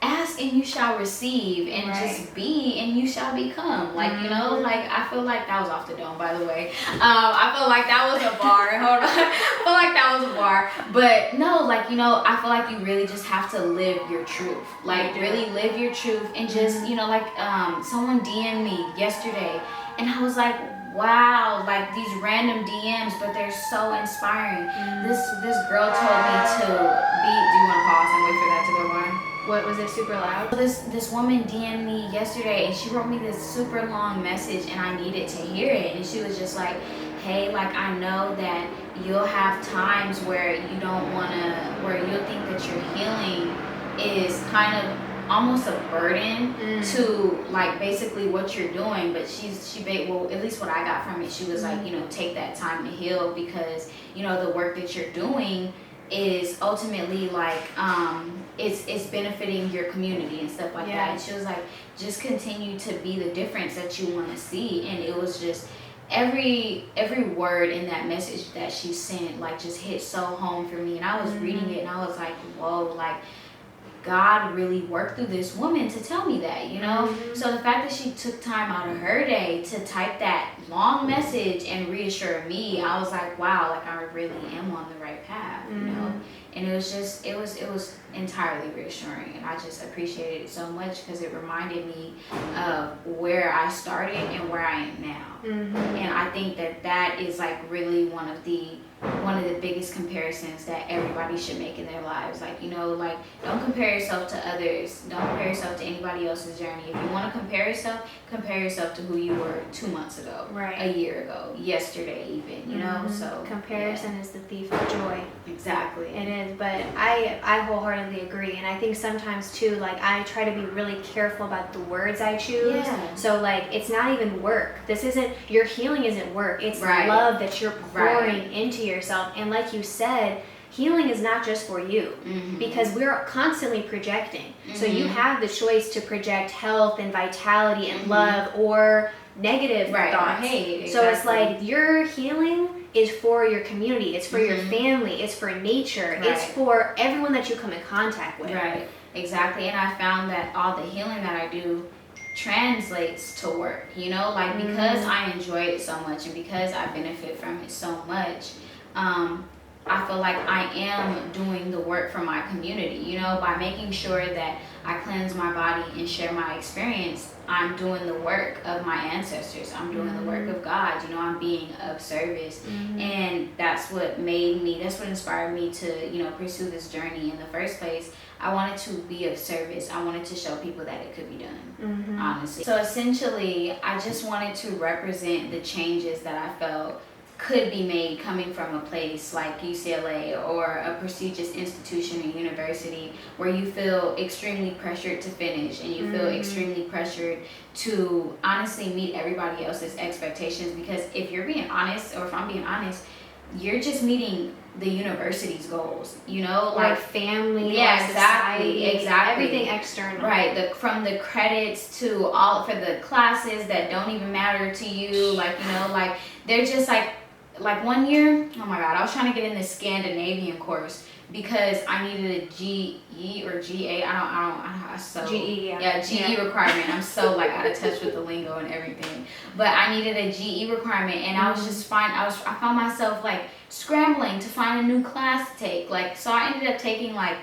ask and you shall receive, and just be and you shall become. Like, you know, like, I feel like that was off the dome, by the way. I feel like that was a bar. Hold on. I feel like that was a bar. But no, like, you know, I feel like you really just have to live your truth. Like, really live your truth, and just, you know, like, someone DM'd me yesterday, and I was like, wow, like these random DMs, but they're so inspiring. This girl told me to be, do you want to pause and wait for that to go by? What was it, super loud? This woman DM'd me yesterday, and she wrote me this super long message, and I needed to hear it. And she was just like, hey, like, I know that you'll have times where you don't want to, where you'll think that your healing is kind of almost a burden to, like, basically what you're doing. But well, at least what I got from it, she was like, you know, take that time to heal, because, you know, the work that you're doing is ultimately like, it's benefiting your community and stuff like that. And she was like, just continue to be the difference that you want to see. And it was just, every word in that message that she sent, like, just hit so home for me. And I was reading it, and I was like, whoa, like, God really worked through this woman to tell me that, you know. So the fact that she took time out of her day to type that long message and reassure me, I was like, wow, like, I really am on the right path, you know. And it was just, it was entirely reassuring, and I just appreciated it so much, because it reminded me of where I started and where I am now. And I think that is like really one of the biggest comparisons that everybody should make in their lives. Like, you know, like, don't compare yourself to others. Don't compare yourself to anybody else's journey. If you want to compare yourself to who you were 2 months ago, a year ago, yesterday even, you know. So comparison is the thief of joy. Exactly. It is. But I wholeheartedly agree. And I think sometimes too, like, I try to be really careful about the words I choose. So, like, it's not even work. This isn't, your healing isn't work. It's love that you're pouring into yourself. And like you said, healing is not just for you, because we're constantly projecting. So you have the choice to project health and vitality and love, or negative thoughts. So it's like, your healing is for your community, it's for your family, it's for nature, it's for everyone that you come in contact with. Exactly. And I found that all the healing that I do translates to work, you know, like, because I enjoy it so much, and because I benefit from it so much, I feel like I am doing the work for my community, you know, by making sure that I cleanse my body and share my experience. I'm doing the work of my ancestors. I'm doing the work of God. You know, I'm being of service. And that's what inspired me to, you know, pursue this journey in the first place. I wanted to be of service. I wanted to show people that it could be done, honestly. So essentially, I just wanted to represent the changes that I felt could be made coming from a place like UCLA or a prestigious institution or university where you feel extremely pressured to finish and you feel extremely pressured to honestly meet everybody else's expectations. Because if you're being honest, or if I'm being honest, you're just meeting the university's goals, you know, like family, exactly, everything external, right? From the credits to all for the classes that don't even matter to you, like, you know, like they're just like 1 year, oh my God, I was trying to get in this Scandinavian course because I needed a GE or GA. GE requirement. I'm so like out of touch with the lingo and everything, but I needed a GE requirement, and I was just I found myself like scrambling to find a new class to take. Like, so I ended up taking like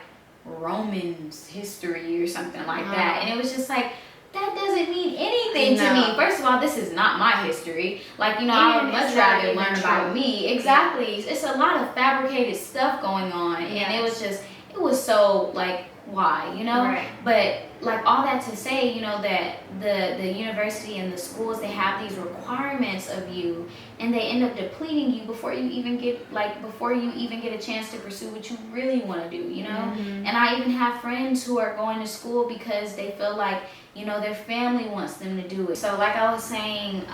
Romans history or something like that, and it was just like, that doesn't mean anything to me. First of all, this is not my history. Like, you know, I would much rather learn about me. Exactly. Yeah. It's a lot of fabricated stuff going on. And it was so, like, why, you know? Right. But, like, all that to say, you know, that the university and the schools, they have these requirements of you, and they end up depleting you before you even get a chance to pursue what you really want to do, you know? And I even have friends who are going to school because they feel like, you know, their family wants them to do it. So like I was saying,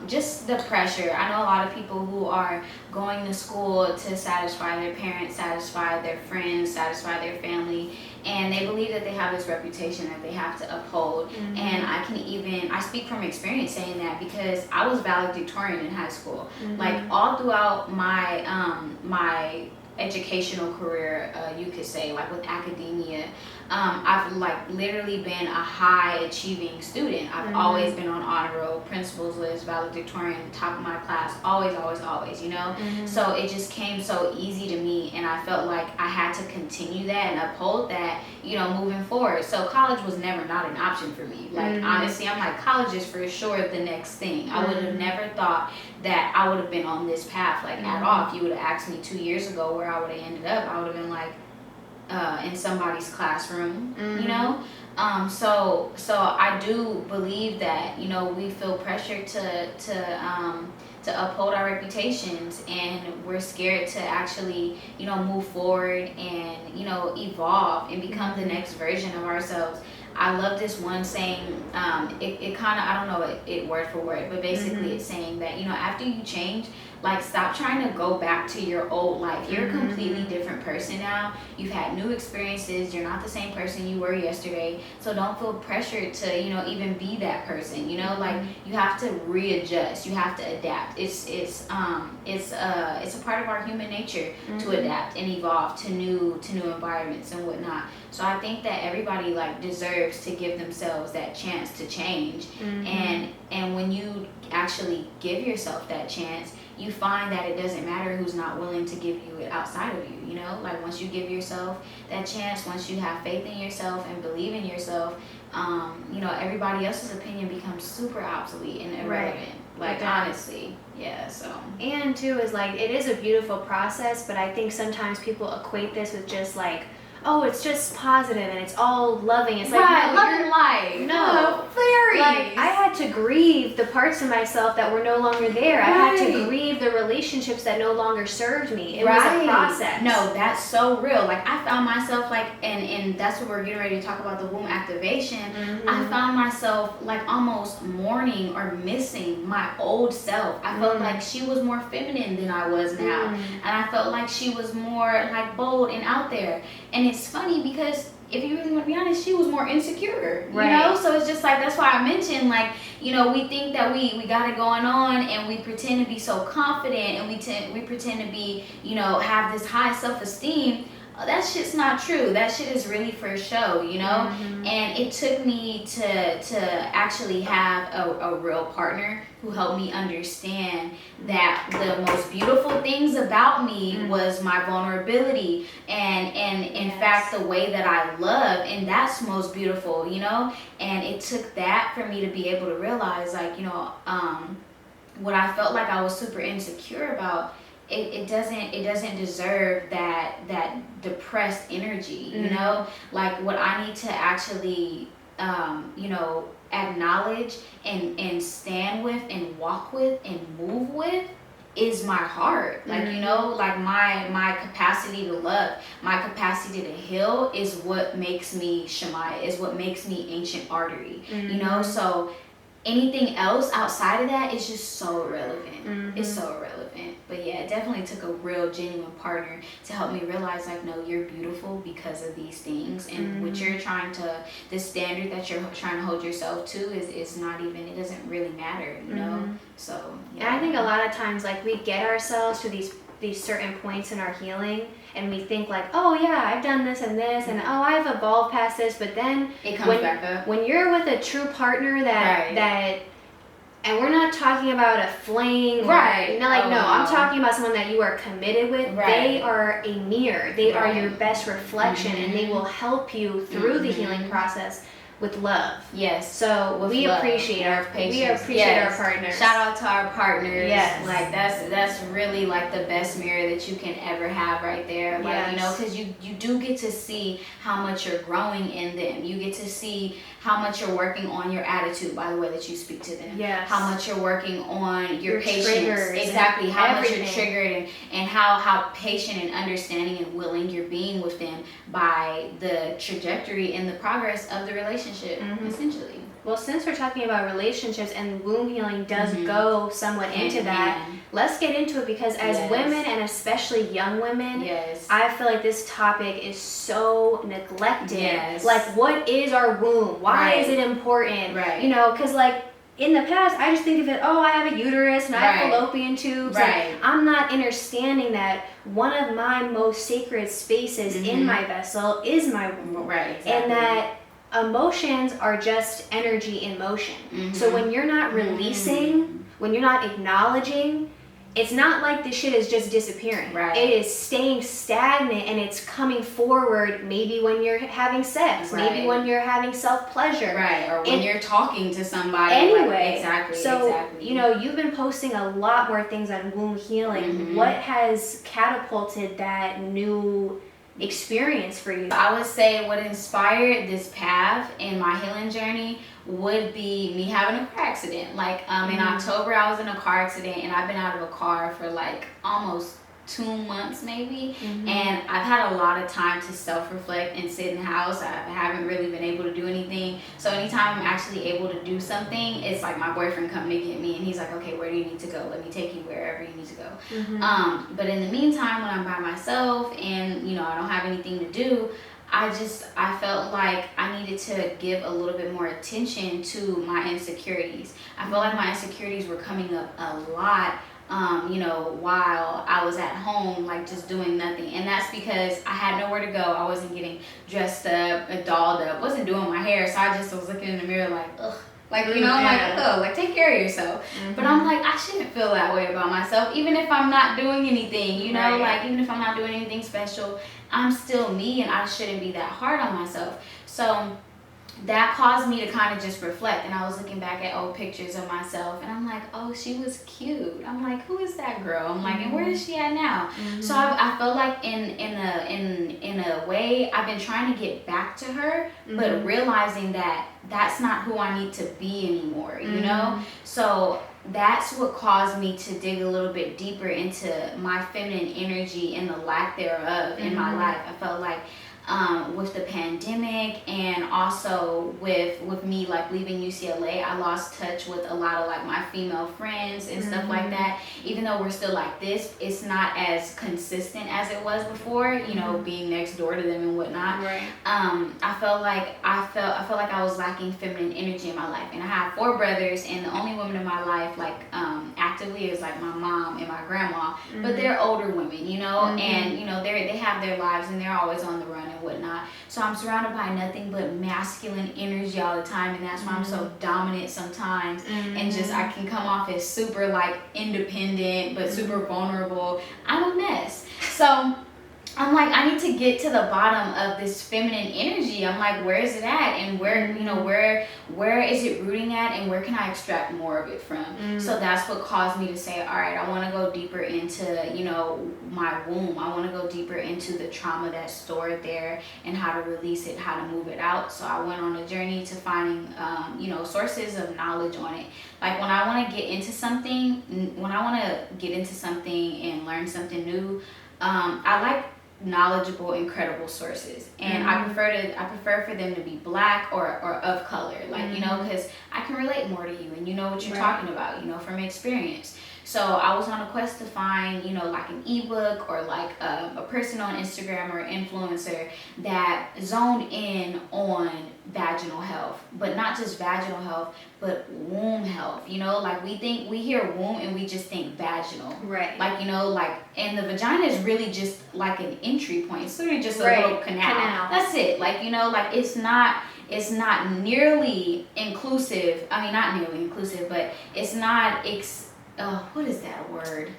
just the pressure. I know a lot of people who are going to school to satisfy their parents, satisfy their friends, satisfy their family, and they believe that they have this reputation that they have to uphold. And I speak from experience saying that, because I was valedictorian in high school. Like, all throughout my my educational career, you could say, like with academia, I've like literally been a high achieving student. I've always been on honor roll, principal's list, valedictorian, top of my class, always, you know? So it just came so easy to me, and I felt like I had to continue that and uphold that, you know, moving forward. So college was never not an option for me. Like, honestly, I'm like, college is for sure the next thing. I would have never thought that I would have been on this path, like, at all. If you would have asked me 2 years ago where I would have ended up, I would have been like, in somebody's classroom, you know? So I do believe that, you know, we feel pressured to uphold our reputations, and we're scared to actually, you know, move forward and, you know, evolve and become the next version of ourselves. I love this one saying, it kind of, I don't know it word for word, but basically it's saying that, you know, after you change, like, stop trying to go back to your old life. You're a completely different person now. You've had new experiences. You're not the same person you were yesterday. So don't feel pressured to, you know, even be that person. You know, like, you have to readjust. You have to adapt. It's a part of our human nature to adapt and evolve to new environments and whatnot. So I think that everybody, like, deserves to give themselves that chance to change. And when you actually give yourself that chance, you find that it doesn't matter who's not willing to give you it outside of you, you know? Like, once you give yourself that chance, once you have faith in yourself and believe in yourself, you know, everybody else's opinion becomes super obsolete and irrelevant. Like, honestly, yeah, so. And, too, is, like, it is a beautiful process, but I think sometimes people equate this with just, like, oh, it's just positive and it's all loving. It's like, no, love and light. No, fairies. Like, I had to grieve the parts of myself that were no longer there. I had to grieve the relationships that no longer served me. It was a process. No, that's so real. Like, I found myself, like, and that's what we're getting ready to talk about, the womb activation. I found myself, like, almost mourning or missing my old self. I felt like she was more feminine than I was now. And I felt like she was more, like, bold and out there. And it's funny because if you really want to be honest, she was more insecure, you know? So it's just like, that's why I mentioned, like, you know, we think that we got it going on, and we pretend to be so confident, and we pretend to be, you know, have this high self-esteem. oh, that shit's not true. That shit is really for show, you know? And it took me to actually have a real partner who helped me understand that the most beautiful things about me was my vulnerability and in fact the way that I love, and that's most beautiful, you know? And it took that for me to be able to realize, like, you know, what I felt like I was super insecure about, it doesn't deserve that depressed energy, you know? Like, what I need to actually you know, acknowledge and stand with and walk with and move with is my heart. Like, you know, like my capacity to love, my capacity to heal is what makes me Shemayah, is what makes me ancient artery, you know? So anything else outside of that is just so irrelevant. It's so irrelevant. But yeah, it definitely took a real genuine partner to help me realize, like, no, you're beautiful because of these things, and what you're trying to, the standard that you're trying to hold yourself to is not even, it doesn't really matter, you know? So yeah. And I think a lot of times, like, we get ourselves to these certain points in our healing, and we think like, oh yeah, I've done this and this, and oh, I've evolved past this, but then it comes back up. When you're with a true partner that and we're not talking about a fling, right? You know, like, no, I'm talking about someone that you are committed with. They are a mirror. They are your best reflection, and they will help you through the healing process with love. Yes. So we appreciate our partners. Shout out to our partners. Yes. Like, that's really like the best mirror that you can ever have right there. Like, you know, because you do get to see how much you're growing in them. You get to see how much you're working on your attitude by the way that you speak to them. Yes. How much you're working on your patience. Triggers. Exactly. How much you're triggered, and how patient and understanding and willing you're being with them by the trajectory and the progress of the relationship, essentially. Well, since we're talking about relationships and womb healing does go somewhat into that, let's get into it, because as women, and especially young women, I feel like this topic is so neglected. Like, what is our womb? Why is it important? You know, because like in the past, I just think of it, oh, I have a uterus and I have fallopian tubes. And I'm not understanding that one of my most sacred spaces in my vessel is my womb. And that emotions are just energy in motion. So when you're not releasing, when you're not acknowledging, it's not like the shit is just disappearing. It is staying stagnant, and it's coming forward, maybe when you're having sex, maybe when you're having self-pleasure. Or when you're talking to somebody. Anyway. Exactly. So, you know, you've been posting a lot more things on womb healing. What has catapulted that new experience for you? I would say what inspired this path in my healing journey would be me having a car accident. Like, in October, I was in a car accident, and I've been out of a car for like almost 2 months maybe, and I've had a lot of time to self-reflect and sit in the house. I haven't really been able to do anything, so anytime I'm actually able to do something, it's like my boyfriend coming to get me, and he's like, okay, where do you need to go? Let me take you wherever you need to go. But in the meantime, when I'm by myself and, you know, I don't have anything to do, I felt like I needed to give a little bit more attention to my insecurities. I felt like my insecurities were coming up a lot, you know, while I was at home, like just doing nothing. And that's because I had nowhere to go. I wasn't getting dressed up, dolled up, wasn't doing my hair. So I just was looking in the mirror like, ugh. Like, you know, I'm like, oh, like, take care of yourself. But I'm like, I shouldn't feel that way about myself, even if I'm not doing anything, you know, like, even if I'm not doing anything special, I'm still me, and I shouldn't be that hard on myself. So that caused me to kind of just reflect, and I was looking back at old pictures of myself, and I'm like, oh, she was cute. I'm like, who is that girl? I'm like, and where is she at now? So I felt like in a way, I've been trying to get back to her, but realizing that that's not who I need to be anymore, you know? So that's what caused me to dig a little bit deeper into my feminine energy and the lack thereof in my life. I felt like with the pandemic, and also with me like leaving UCLA, I lost touch with a lot of like my female friends and stuff like that. Even though we're still like this, it's not as consistent as it was before, you know, being next door to them and whatnot. Right. I felt like I was lacking feminine energy in my life, and I have 4 brothers, and the only women in my life like actively is like my mom and my grandma, but they're older women, you know, and you know they have their lives and they're always on the run and whatnot. So I'm surrounded by nothing but masculine energy all the time, and that's why I'm so dominant sometimes, and just I can come off as super like independent but super vulnerable. I'm a mess. So I'm like, I need to get to the bottom of this feminine energy. I'm like, where is it at? And where, you know, where is it rooting at? And where can I extract more of it from? So that's what caused me to say, all right, I want to go deeper into, you know, my womb. I want to go deeper into the trauma that's stored there and how to release it, how to move it out. So I went on a journey to finding, you know, sources of knowledge on it. Like when I want to get into something, and learn something new, I like knowledgeable and credible sources, and I prefer for them to be black or of color, like you know, because I can relate more to you and you know what you're talking about, you know, from experience. So I was on a quest to find, you know, like an ebook or like a person on Instagram or influencer that zoned in on vaginal health, but not just vaginal health, but womb health. You know, like we hear womb and we just think vaginal, right? Like, you know, like, and the vagina is really just like an entry point. It's literally just a little canal. That's it. Like, you know, like it's not nearly inclusive. I mean, not nearly inclusive, but it's not what is that word?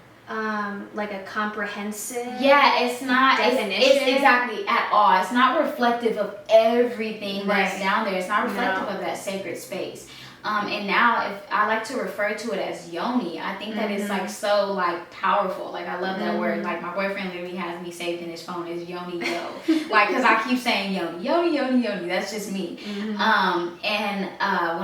Like a comprehensive. Yeah, it's not definition. It's exactly at all. It's not reflective of everything that's down there. It's not reflective of that sacred space. And now, if I like to refer to it as yoni, I think that it's like so like powerful. Like I love that word. Like my boyfriend literally has me saved in his phone as yoni yo. Like because I keep saying yoni. That's just me. When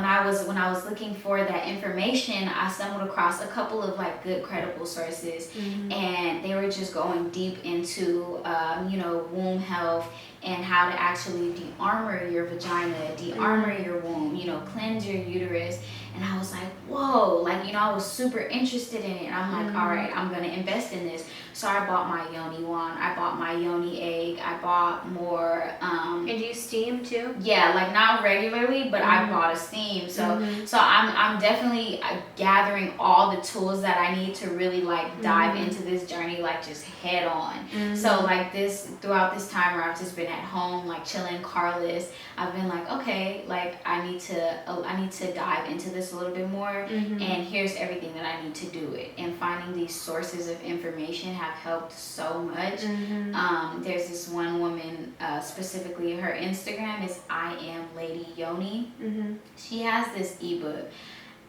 I was looking for that information, I stumbled across a couple of like good credible sources, and they were just going deep into you know, womb health and how to actually de-armor your vagina, de-armor your womb, you know, cleanse your uterus. And I was like, whoa, like, you know, I was super interested in it. And I'm like, all right, I'm going to invest in this. So I bought my yoni wand, I bought my yoni egg, I bought more. And do you steam too? Yeah, like not regularly, but I bought a steam. So I'm definitely gathering all the tools that I need to really like dive into this journey, like just head on. So like throughout this time where I've just been at home, like chilling, carless, I've been like, okay, like I need to dive into this a little bit more, and here's everything that I need to do it. And finding these sources of information have helped so much. There's this one woman, specifically her Instagram is I am Lady Yoni. She has this ebook.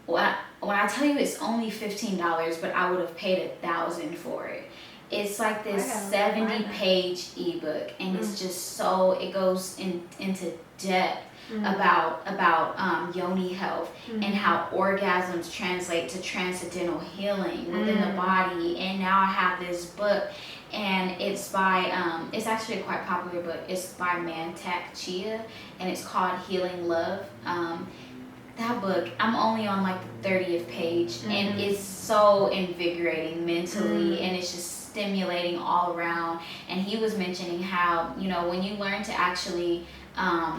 When I tell you it's only $15, but I would have paid $1,000 for it. It's like this 70-page ebook, and it's just so, it goes into depth about yoni health and how orgasms translate to transcendental healing within the body. And now I have this book, and it's by it's actually a quite popular book. It's by Mantak Chia, and it's called Healing Love. That book, I'm only on like the 30th page, and it's so invigorating mentally, and it's just stimulating all around. And he was mentioning how, you know, when you learn to actually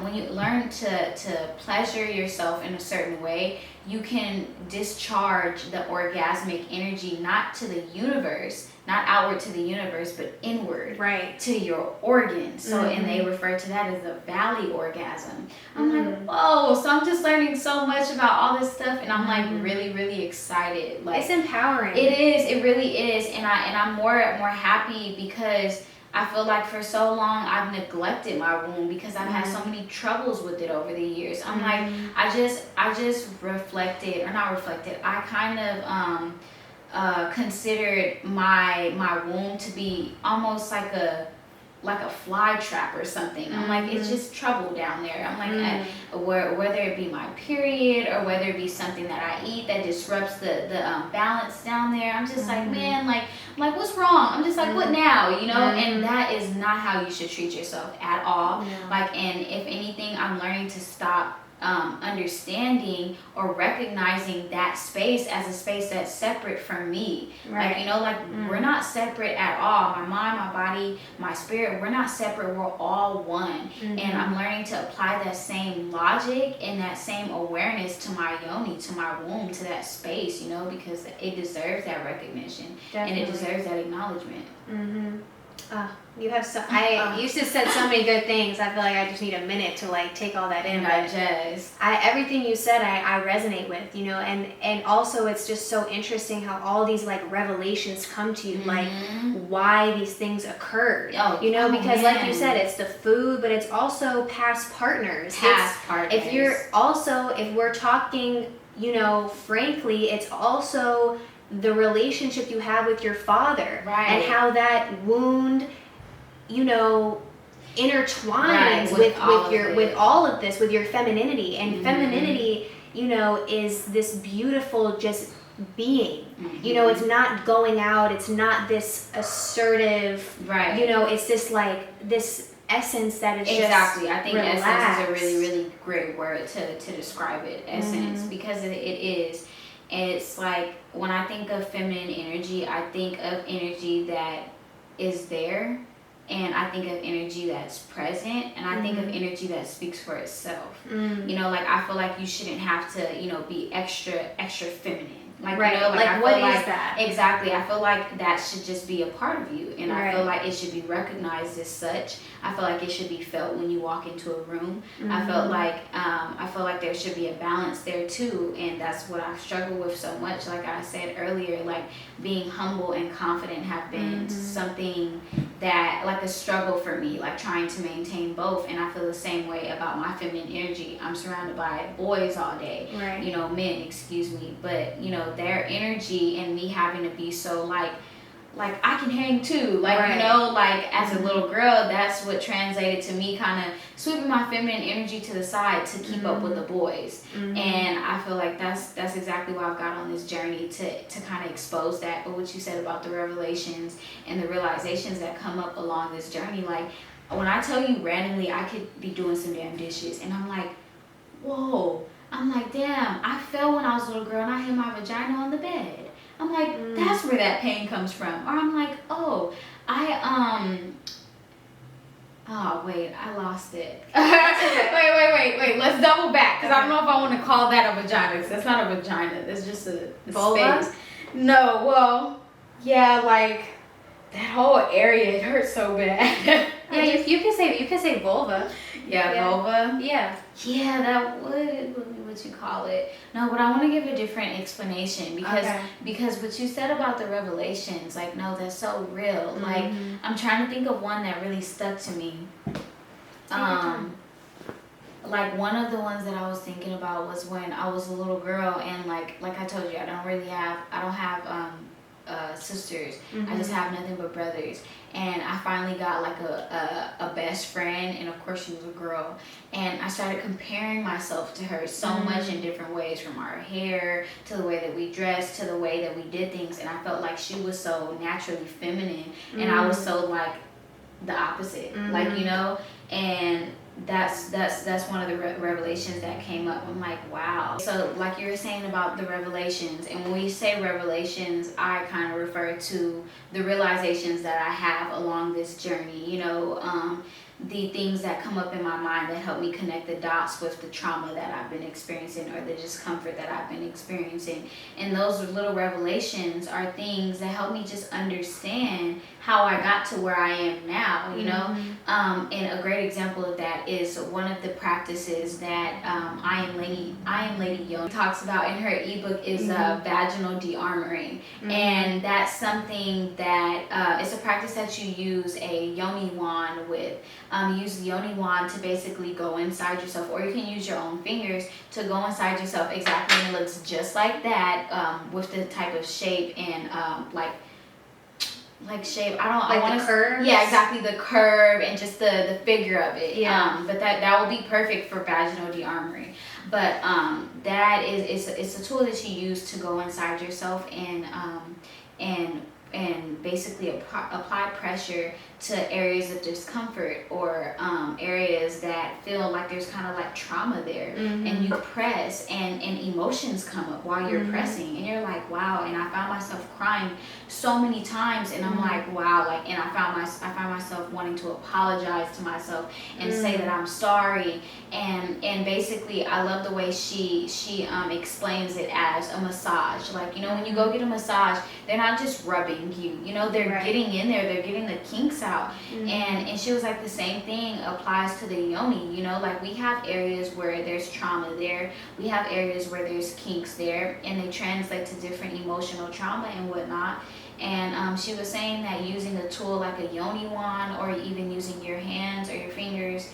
when you learn to pleasure yourself in a certain way, you can discharge the orgasmic energy not to the universe, not outward to the universe, but inward, right, to your organs. So and they refer to that as the valley orgasm. I'm like, whoa, so I'm just learning so much about all this stuff, and I'm like really, really excited. Like, it's empowering. It is, it really is. And I'm more happy because I feel like for so long I've neglected my womb because I've had so many troubles with it over the years. I'm like, I just reflected, or not reflected, I kind of considered my womb to be almost like a fly trap or something. I'm like, it's just trouble down there. I'm like, whether it be my period or whether it be something that I eat that disrupts the balance down there. I'm just like, man, like what's wrong? I'm just like, what now? You know, and that is not how you should treat yourself at all. Like, and if anything, I'm learning to stop understanding or recognizing that space as a space that's separate from me. Like, you know, like we're not separate at all. My mind, my body, my spirit, we're not separate. We're all one. And I'm learning to apply that same logic and that same awareness to my yoni, to my womb, to that space, you know, because it deserves that recognition. And it deserves that acknowledgement. You have so you just said so many good things. I feel like I just need a minute to like take all that in. Digest. Everything you said I resonate with, you know, and also it's just so interesting how all these like revelations come to you, like why these things occurred. You know, because like you said, it's the food, but it's also past partners. If we're talking, you know, frankly, it's also the relationship you have with your father, and how that wound, you know, intertwines with all of this, with your femininity. And femininity, you know, is this beautiful just being. You know, it's not going out, it's not this assertive, you know, it's just like this essence that is exactly. I think relaxed. Essence is a really, really great word to describe it. Essence, because it is. And it's like, when I think of feminine energy, I think of energy that is there, and I think of energy that's present, and I think of energy that speaks for itself. You know, like I feel like you shouldn't have to, you know, be extra feminine. Like, you know, like I what feel is like, that? Exactly. I feel like that should just be a part of you. And I feel like it should be recognized as such. I feel like it should be felt when you walk into a room. I feel like there should be a balance there too. And that's what I've struggled with so much. Like I said earlier, like being humble and confident have been something that, like a struggle for me, like trying to maintain both. And I feel the same way about my feminine energy. I'm surrounded by boys all day, you know, men, excuse me, but you know, their energy and me having to be so like I can hang too, like you know, like as a little girl, that's what translated to me kind of sweeping my feminine energy to the side to keep up with the boys. And I feel like that's exactly why I've got on this journey to kind of expose that. But what you said about the revelations and the realizations that come up along this journey, like when I tell you randomly I could be doing some damn dishes and I'm like, whoa, I'm like, damn, I fell when I was a little girl and I hit my vagina on the bed. I'm like, that's where that pain comes from. Or I'm like, oh, wait, I lost it. Wait, let's double back. Because I don't know if I want to call that a vagina. Because that's not a vagina. That's just a space. No, well, yeah, like that whole area, it hurts so bad. Yeah, you can say vulva. Yeah, vulva. Yeah. Yeah, that would what you call it. No, but I want to give a different explanation because what you said about the revelations, like, no, that's so real. Like, I'm trying to think of one that really stuck to me. Like one of the ones that I was thinking about was when I was a little girl, and like I told you, I don't have sisters. I just have nothing but brothers. And I finally got like a best friend, and of course she was a girl, and I started comparing myself to her so much in different ways, from our hair to the way that we dressed to the way that we did things. And I felt like she was so naturally feminine and I was so like the opposite, like, you know. And that's one of the revelations that came up. I'm like, wow. So like you were saying about the revelations, and when we say revelations, I kind of refer to the realizations that I have along this journey, you know, the things that come up in my mind that help me connect the dots with the trauma that I've been experiencing or the discomfort that I've been experiencing. And those little revelations are things that help me just understand how I got to where I am now, you know. And a great example of that is one of the practices that I Am Lady Yoni talks about in her ebook is vaginal de-armoring. And that's something that it's a practice that you use a yoni wand with. You use the yoni wand to basically go inside yourself, or you can use your own fingers to go inside yourself exactly, and it looks just like that, with the type of shape and like like shape. I like want the curve. Yeah, exactly, the curve and just the figure of it. Yeah. But that will be perfect for vaginal de-armoring. But that is it's a tool that you use to go inside yourself and basically apply pressure to areas of discomfort or areas that feel like there's kind of like trauma there. And you press and emotions come up while you're pressing, and you're like, wow. And I found myself crying so many times, and I'm like, wow. Like, and I found myself wanting to apologize to myself and say that I'm sorry. And basically I love the way she explains it as a massage. Like, you know, when you go get a massage, they're not just rubbing you, you know, they're getting in there, they're getting the kinks out. And she was like, the same thing applies to the yoni, you know, like we have areas where there's trauma there, we have areas where there's kinks there, and they translate to different emotional trauma and whatnot. And she was saying that using a tool like a yoni wand, or even using your hands or your fingers,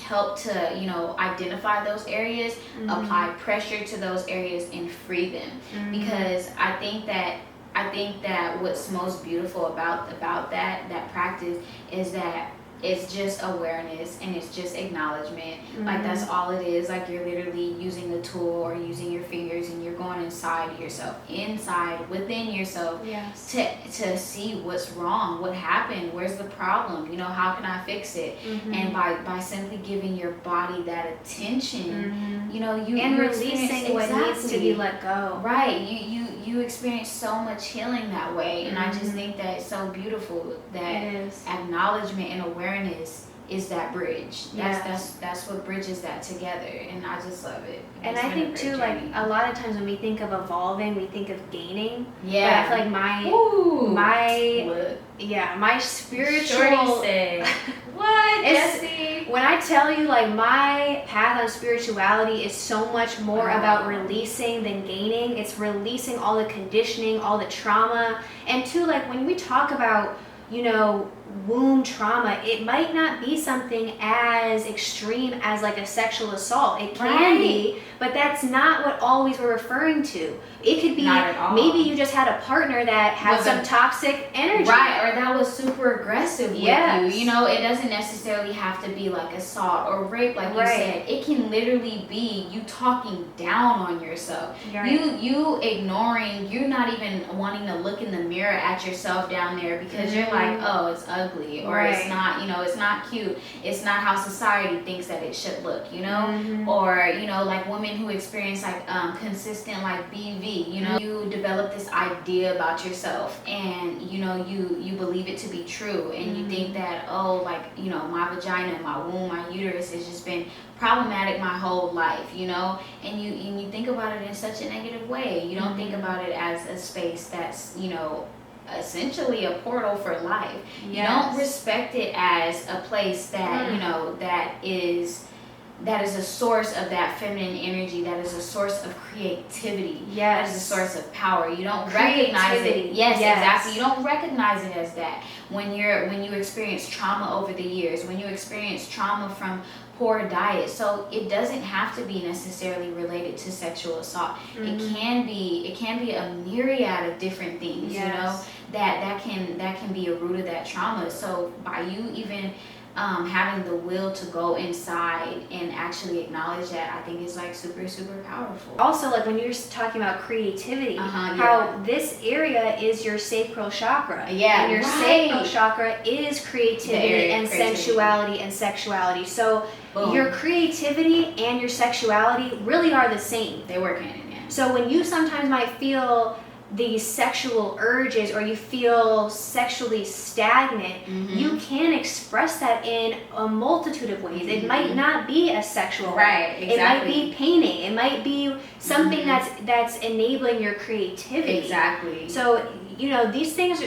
help to, you know, identify those areas, apply pressure to those areas, and free them. Because I think that what's most beautiful about that practice is that it's just awareness and it's just acknowledgement. Like, that's all it is. Like, you're literally using a tool or using your fingers, and you're going inside yourself, within yourself, to see what's wrong, what happened, where's the problem, you know, how can I fix it? And by simply giving your body that attention, you know, you're releasing what needs to be let go. Right. You experience so much healing that way. And I just think that it's so beautiful that acknowledgement and awareness is that bridge. That's what bridges that together, and I just love it. And I think too, like, a lot of times when we think of evolving, we think of gaining. Yeah. But I feel like my spiritual what, Jessie? When I tell you, like, my path on spirituality is so much more about releasing than gaining. It's releasing all the conditioning, all the trauma. And too, like, when we talk about, you know, womb trauma, it might not be something as extreme as like a sexual assault. It can be, but that's not what always we're referring to. It could be maybe you just had a partner that had some toxic energy. Right, or that was super aggressive with you. You know, it doesn't necessarily have to be like assault or rape, like you said. It can literally be you talking down on yourself. You ignoring, you're not even wanting to look in the mirror at yourself down there because you're like, oh, it's ugly, or it's not, you know, it's not cute, it's not how society thinks that it should look, you know. Or, you know, like women who experience like consistent like BV, you know, you develop this idea about yourself, and you know, you believe it to be true, and you think that, oh, like, you know, my vagina, my womb, my uterus has just been problematic my whole life, you know, and you think about it in such a negative way. You don't think about it as a space that's, you know, essentially a portal for life. You don't respect it as a place that, you know, that is a source of that feminine energy, that is a source of creativity, that is a source of power. You don't recognize it. Exactly. You don't recognize it as that. When you experience trauma over the years, when you experience trauma from poor diet. So it doesn't have to be necessarily related to sexual assault. It can be a myriad of different things, you know, that can be a root of that trauma. So by you even having the will to go inside and actually acknowledge that, I think is like super, super powerful. Also, like when you're talking about creativity, how this area is your sacral chakra. And your sacral chakra is creativity and sensuality and sexuality. So your creativity and your sexuality really are the same. They work hand in hand. So when you sometimes might feel these sexual urges, or you feel sexually stagnant, you can express that in a multitude of ways. It might not be a sexual way. It might be painting. It might be something that's enabling your creativity. So, you know, these things,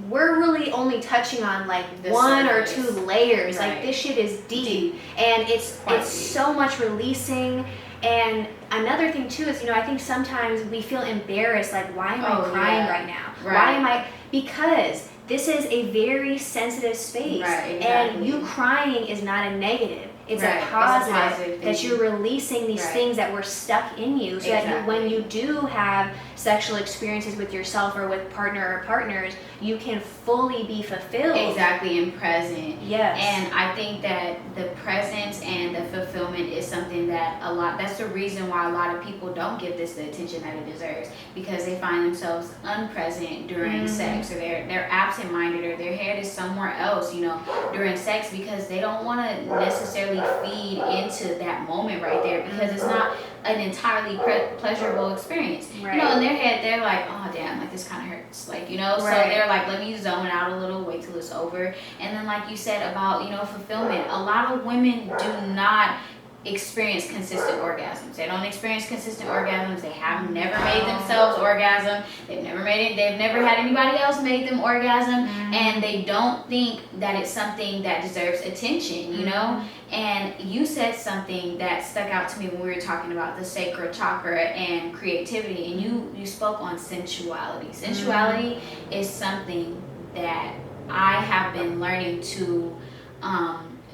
we're really only touching on like one or two layers. Like, this shit is deep. And it's so much releasing. And another thing too is, you know, I think sometimes we feel embarrassed, like, why am I crying right now? Why am I? Because this is a very sensitive space. And you crying is not a negative. It's Right. a positive, It's a positive that thing. you're releasing these Right. things that were stuck in you, so that when you do have sexual experiences with yourself or with partner or partners, you can fully be fulfilled. Exactly, and present. Yes. And I think that the presence and the fulfillment is something that that's the reason why a lot of people don't give this the attention that it deserves, because they find themselves unpresent during sex, or they're absent-minded, or their head is somewhere else, you know, during sex, because they don't want to necessarily feed into that moment right there, because it's not an entirely pleasurable experience. Right. You know, in their head, they're like, oh damn, like this kind of hurts, like, you know, so they're like, let me zone out a little, wait till it's over. And then, like you said about, you know, fulfillment, a lot of women do not experience consistent orgasms. They don't experience consistent orgasms. They have never made themselves orgasm. They've never had anybody else make them orgasm, and they don't think that it's something that deserves attention, you know? And you said something that stuck out to me when we were talking about the sacral chakra and creativity, and you spoke on sensuality. Sensuality is something that I have been learning to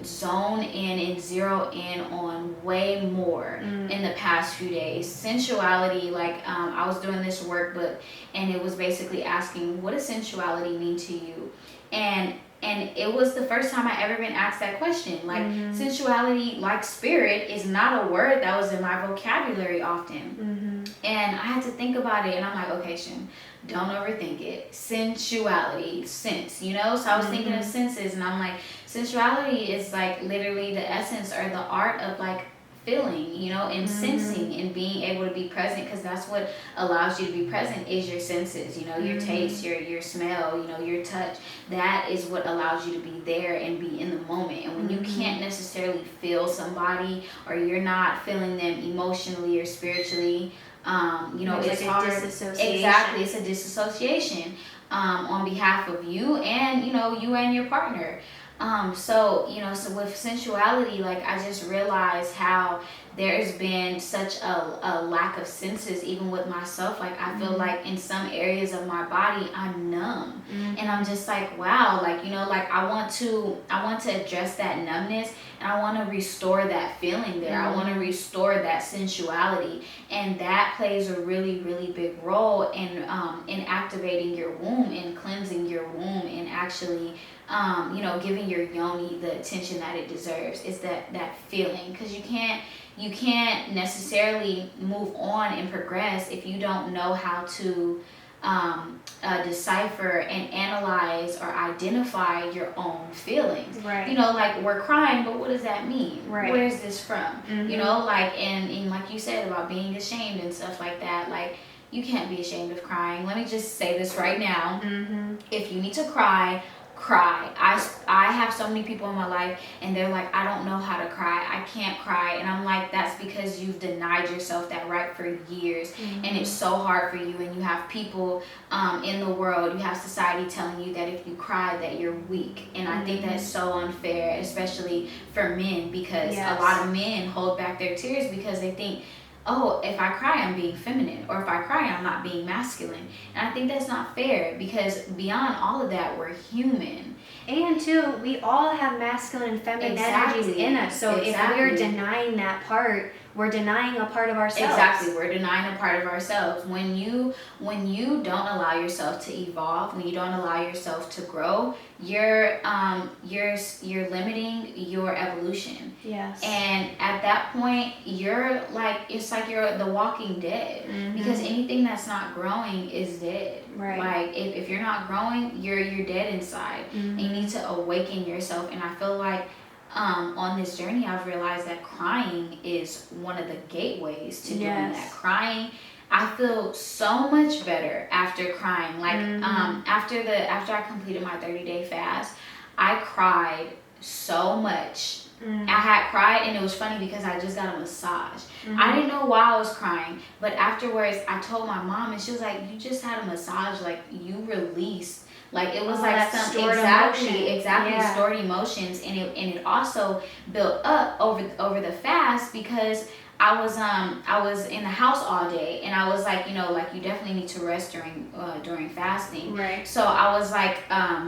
zone in and zero in on way more in the past few days. Sensuality, like I was doing this workbook, and it was basically asking, what does sensuality mean to you? And it was the first time I ever been asked that question. Like, sensuality, like spirit, is not a word that was in my vocabulary often. And I had to think about it, and I'm like, okay, Shin, don't overthink it. Sensuality, sense, you know? So I was thinking of senses, and I'm like, sensuality is like literally the essence or the art of like feeling, you know, and sensing and being able to be present, because that's what allows you to be present, is your senses, you know, your taste, your smell, you know, your touch. That is what allows you to be there and be in the moment. And when you can't necessarily feel somebody, or you're not feeling them emotionally or spiritually, you know, it's like hard. A disassociation. Exactly, it's a disassociation on behalf of you and, you know, you and your partner. So, you know, so with sensuality, like, I just realized how there's been such a lack of senses, even with myself. Like, I feel like in some areas of my body, I'm numb. And I'm just like, wow, like, you know, like, I want to address that numbness, and I want to restore that feeling there. I want to restore that sensuality. And that plays a really, really big role in activating your womb, and cleansing your womb, and actually, you know, giving your yoni the attention that it deserves. Is that feeling, because you can't necessarily move on and progress if you don't know how to decipher and analyze or identify your own feelings. Right. You know, like, we're crying, but what does that mean? Right. Where is this from? You know, like, and like you said about being ashamed and stuff like that, like, you can't be ashamed of crying. Let me just say this right now. If you need to cry, cry. I have so many people in my life, and they're like, I don't know how to cry, I can't cry. And I'm like, that's because you've denied yourself that right for years. And it's so hard for you, and you have people in the world, you have society telling you that if you cry, that you're weak. And I think that's so unfair, especially for men, because a lot of men hold back their tears because they think, oh, if I cry, I'm being feminine, or if I cry, I'm not being masculine. And I think that's not fair, because beyond all of that, we're human. And too, we all have masculine and feminine energies in us. So if we're denying that part, we're denying a part of ourselves. Exactly, we're denying a part of ourselves. When you don't allow yourself to evolve, when you don't allow yourself to grow, you're limiting your evolution. Yes. And at that point, you're like, it's like you're the walking dead, because anything that's not growing is dead. Right. Like, if you're not growing, you're dead inside. And you need to awaken yourself. And I feel like on this journey, I've realized that crying is one of the gateways to doing that. Crying, I feel so much better after crying. Like, after I completed my 30-day fast, I cried so much. I had cried, and it was funny because I just got a massage. I didn't know why I was crying, but afterwards I told my mom, and she was like, you just had a massage, like, you released, like, it was like some stored stored emotions. And it also built up over the fast, because I was in the house all day, and I was like, like you definitely need to rest during fasting. Right. So I was like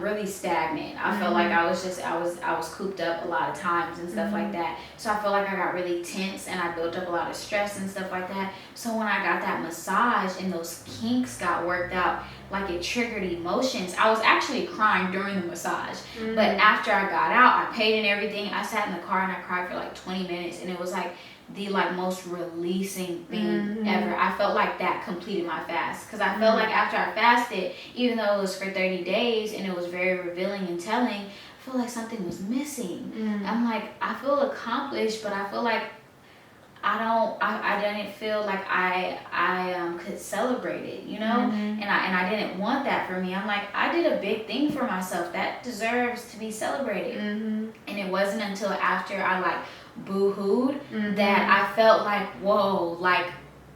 really stagnant. I felt like I was cooped up a lot of times and stuff like that. So I felt like I got really tense, and I built up a lot of stress and stuff like that. So when I got that massage and those kinks got worked out, like it triggered emotions. I was actually crying during the massage, but after I got out, I paid and everything. I sat in the car and I cried for like 20 minutes, and it was like the most releasing thing ever. I felt like that completed my fast, because I felt like after I fasted, even though it was for 30 days and it was very revealing and telling, I felt like something was missing. I'm like, I feel accomplished, but I feel like I didn't feel like I could celebrate it, and I didn't want that for me. I'm like, I did a big thing for myself that deserves to be celebrated. And it wasn't until after I like boo-hooed that I felt like, whoa, like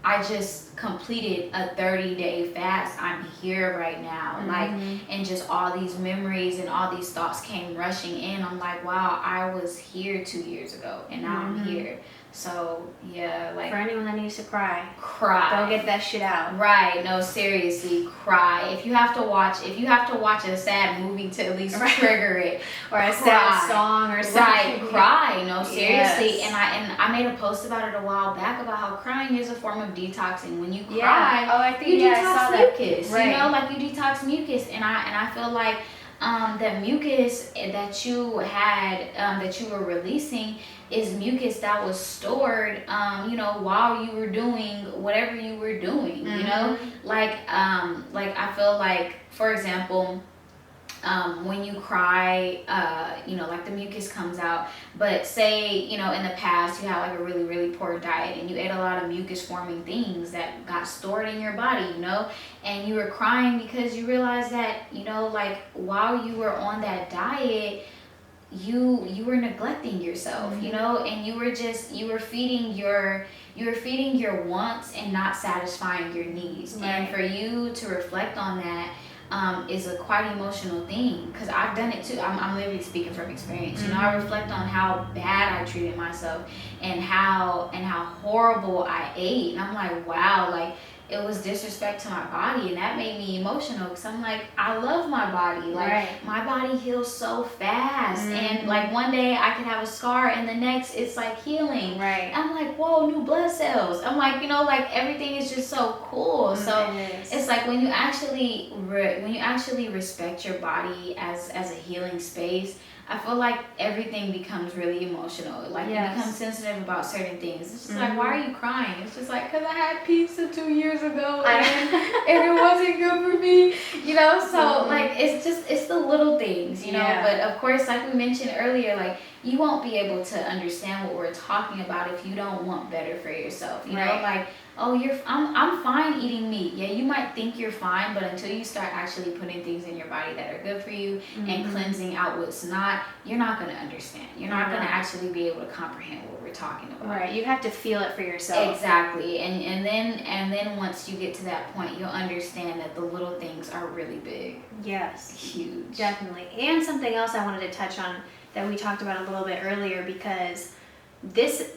I just completed a 30-day fast. I'm here right now. Like, and just all these memories and all these thoughts came rushing in. I'm like, wow, I was here 2 years ago, and now I'm here. So yeah, like, for anyone that needs to cry, go get that shit out. Right? No, seriously, cry. If you have to watch a sad movie to at least trigger it, or a sad song or something, right? Cry. No, seriously. Yes. And I made a post about it a while back about how crying is a form of detoxing. When you cry, I think you I detox saw mucus. That. Right. Like you detox mucus, and I feel like that mucus that you had, that you were releasing, is mucus that was stored, while you were doing whatever you were doing, like I feel like, for example, when you cry, like the mucus comes out, but say, in the past you had like a really, really poor diet and you ate a lot of mucus forming things that got stored in your body, and you were crying because you realized that, like while you were on that diet, you were neglecting yourself, and you were feeding your wants and not satisfying your needs. Right. And for you to reflect on that is a quite emotional thing, because I've done it too. I'm literally speaking from experience. I reflect on how bad I treated myself and how horrible I ate, and I'm like, wow, like it was disrespect to my body, and that made me emotional, because I'm like, I love my body. Like, my body heals so fast, and like one day I could have a scar and the next it's like healing. Right. I'm like, whoa, new blood cells. I'm like, like everything is just so cool. So it's like when you actually respect your body as a healing space, I feel like everything becomes really emotional. Like, you become sensitive about certain things. It's just like, why are you crying? It's just like, because I had pizza 2 years ago and it wasn't good for me, So like, it's the little things, But of course, like we mentioned earlier, like, you won't be able to understand what we're talking about if you don't want better for yourself, you know? Like, oh, I'm fine eating meat. Yeah, you might think you're fine, but until you start actually putting things in your body that are good for you and cleansing out what's not, you're not going to understand. You're not going to actually be able to comprehend what we're talking about. Right. You have to feel it for yourself. Exactly. And then once you get to that point, you'll understand that the little things are really big. Yes. Huge. Definitely. And something else I wanted to touch on that we talked about a little bit earlier, because this,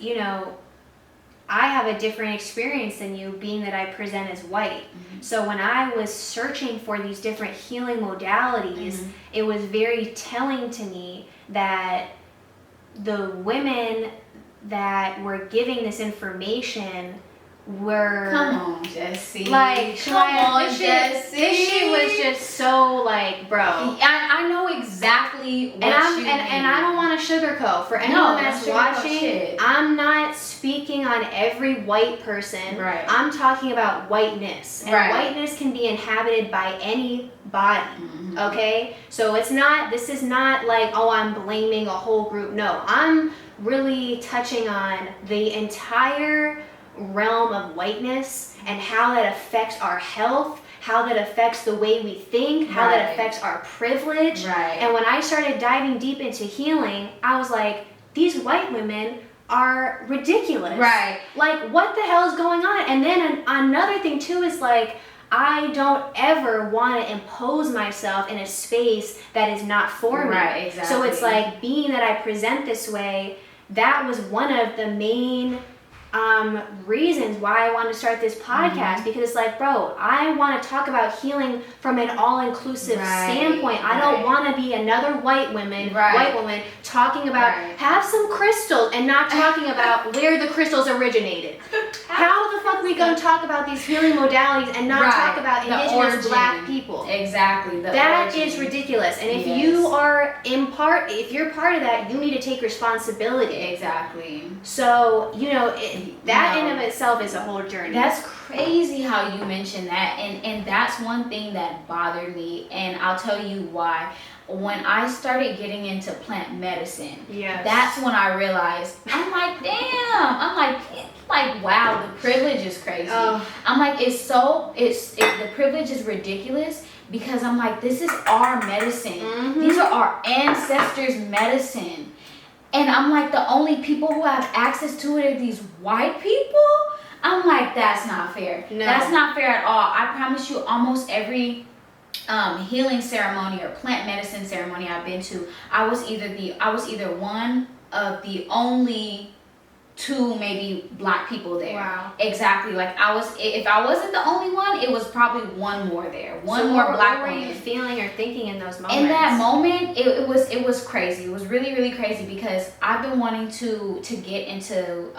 I have a different experience than you, being that I present as white. So when I was searching for these different healing modalities, it was very telling to me that the women that were giving this information were... Come on, Jessie. Like, come on, Jessie. This shit was just so, like, bro. I know exactly what you mean. And I don't want to sugarcoat. For anyone that's watching, I'm not speaking on every white person. Right. I'm talking about whiteness. And whiteness can be inhabited by any body. Okay? So this is not like, oh, I'm blaming a whole group. No, I'm really touching on the entire realm of whiteness and how that affects our health, how that affects the way we think, how that affects our privilege. And when I started diving deep into healing, I was like, these white women are ridiculous. Like, what the hell is going on? And then another thing too is like, I don't ever want to impose myself in a space that is not for me. Exactly. So it's like, being that I present this way, that was one of the main reasons why I want to start this podcast, because it's like, bro, I want to talk about healing from an all-inclusive standpoint. I don't want to be another white woman talking about have some crystals and not talking about where the crystals originated. How the fuck are we going to talk about these healing modalities and not talk about indigenous black people? Exactly. That is ridiculous. And if you are if you're part of that, you need to take responsibility. Exactly. So, that in of itself is a whole journey. That's crazy how you mentioned that. And that's one thing that bothered me. And I'll tell you why. When I started getting into plant medicine, that's when I realized, I'm like, damn. I'm like, wow, the privilege is crazy. I'm like, the privilege is ridiculous, because I'm like, this is our medicine. These are our ancestors' medicine. And I'm like, the only people who have access to it are these white people? I'm like, that's not fair. No. That's not fair at all. I promise you, almost every healing ceremony or plant medicine ceremony I've been to, I was either one of the only 2 maybe black people there. Wow. Exactly. Like if I wasn't the only one, it was probably one more there. One more black woman. What were you feeling or thinking in those moments? In that moment, it was crazy. It was really, really crazy, because I've been wanting to get into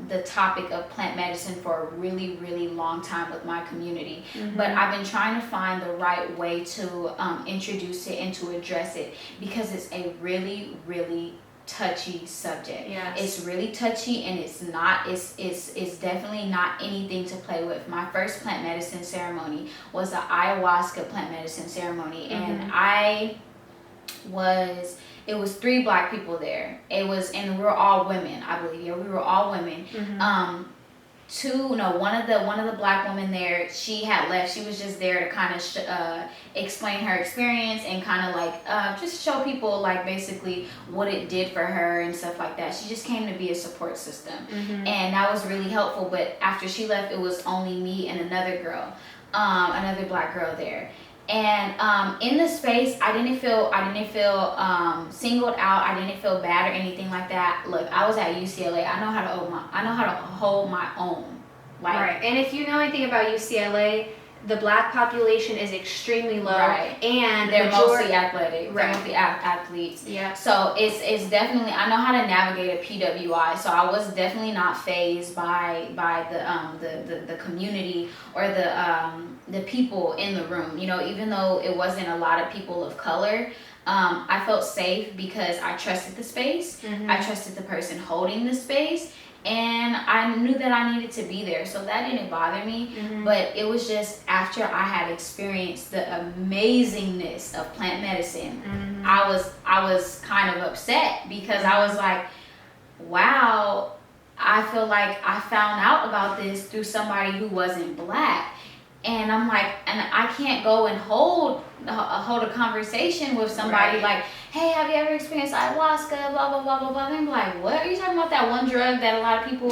the topic of plant medicine for a really, really long time with my community. But I've been trying to find the right way to introduce it and to address it, because it's a really, really touchy subject. It's really touchy, and it's definitely not anything to play with. My first plant medicine ceremony was the ayahuasca plant medicine ceremony, and it was 3 black people there. And we were all women, I believe. Yeah, we were all women. One of the black women there, she had left. She was just there to kind of explain her experience and kind of like just show people like basically what it did for her and stuff like that. She just came to be a support system, and that was really helpful. But after she left, it was only me and another girl, another black girl there. And in the space, I didn't feel singled out. I didn't feel bad or anything like that. Look, I was at UCLA. I know how to hold my own. Right. And if you know anything about UCLA, the black population is extremely low, and they're mostly athletic. They're mostly athletes. Yeah. So it's definitely, I know how to navigate a PWI. So I was definitely not fazed by the community or the people in the room. Even though it wasn't a lot of people of color, I felt safe because I trusted the space. I trusted the person holding the space. And I knew that I needed to be there, so that didn't bother me. But it was just after I had experienced the amazingness of plant medicine, I was kind of upset, because I was like, wow, I feel like I found out about this through somebody who wasn't black. And I'm like, and I can't go and hold a conversation with somebody like, hey, have you ever experienced ayahuasca, blah, blah, blah, blah, blah. And I'm like, what? Are you talking about that one drug that a lot of people,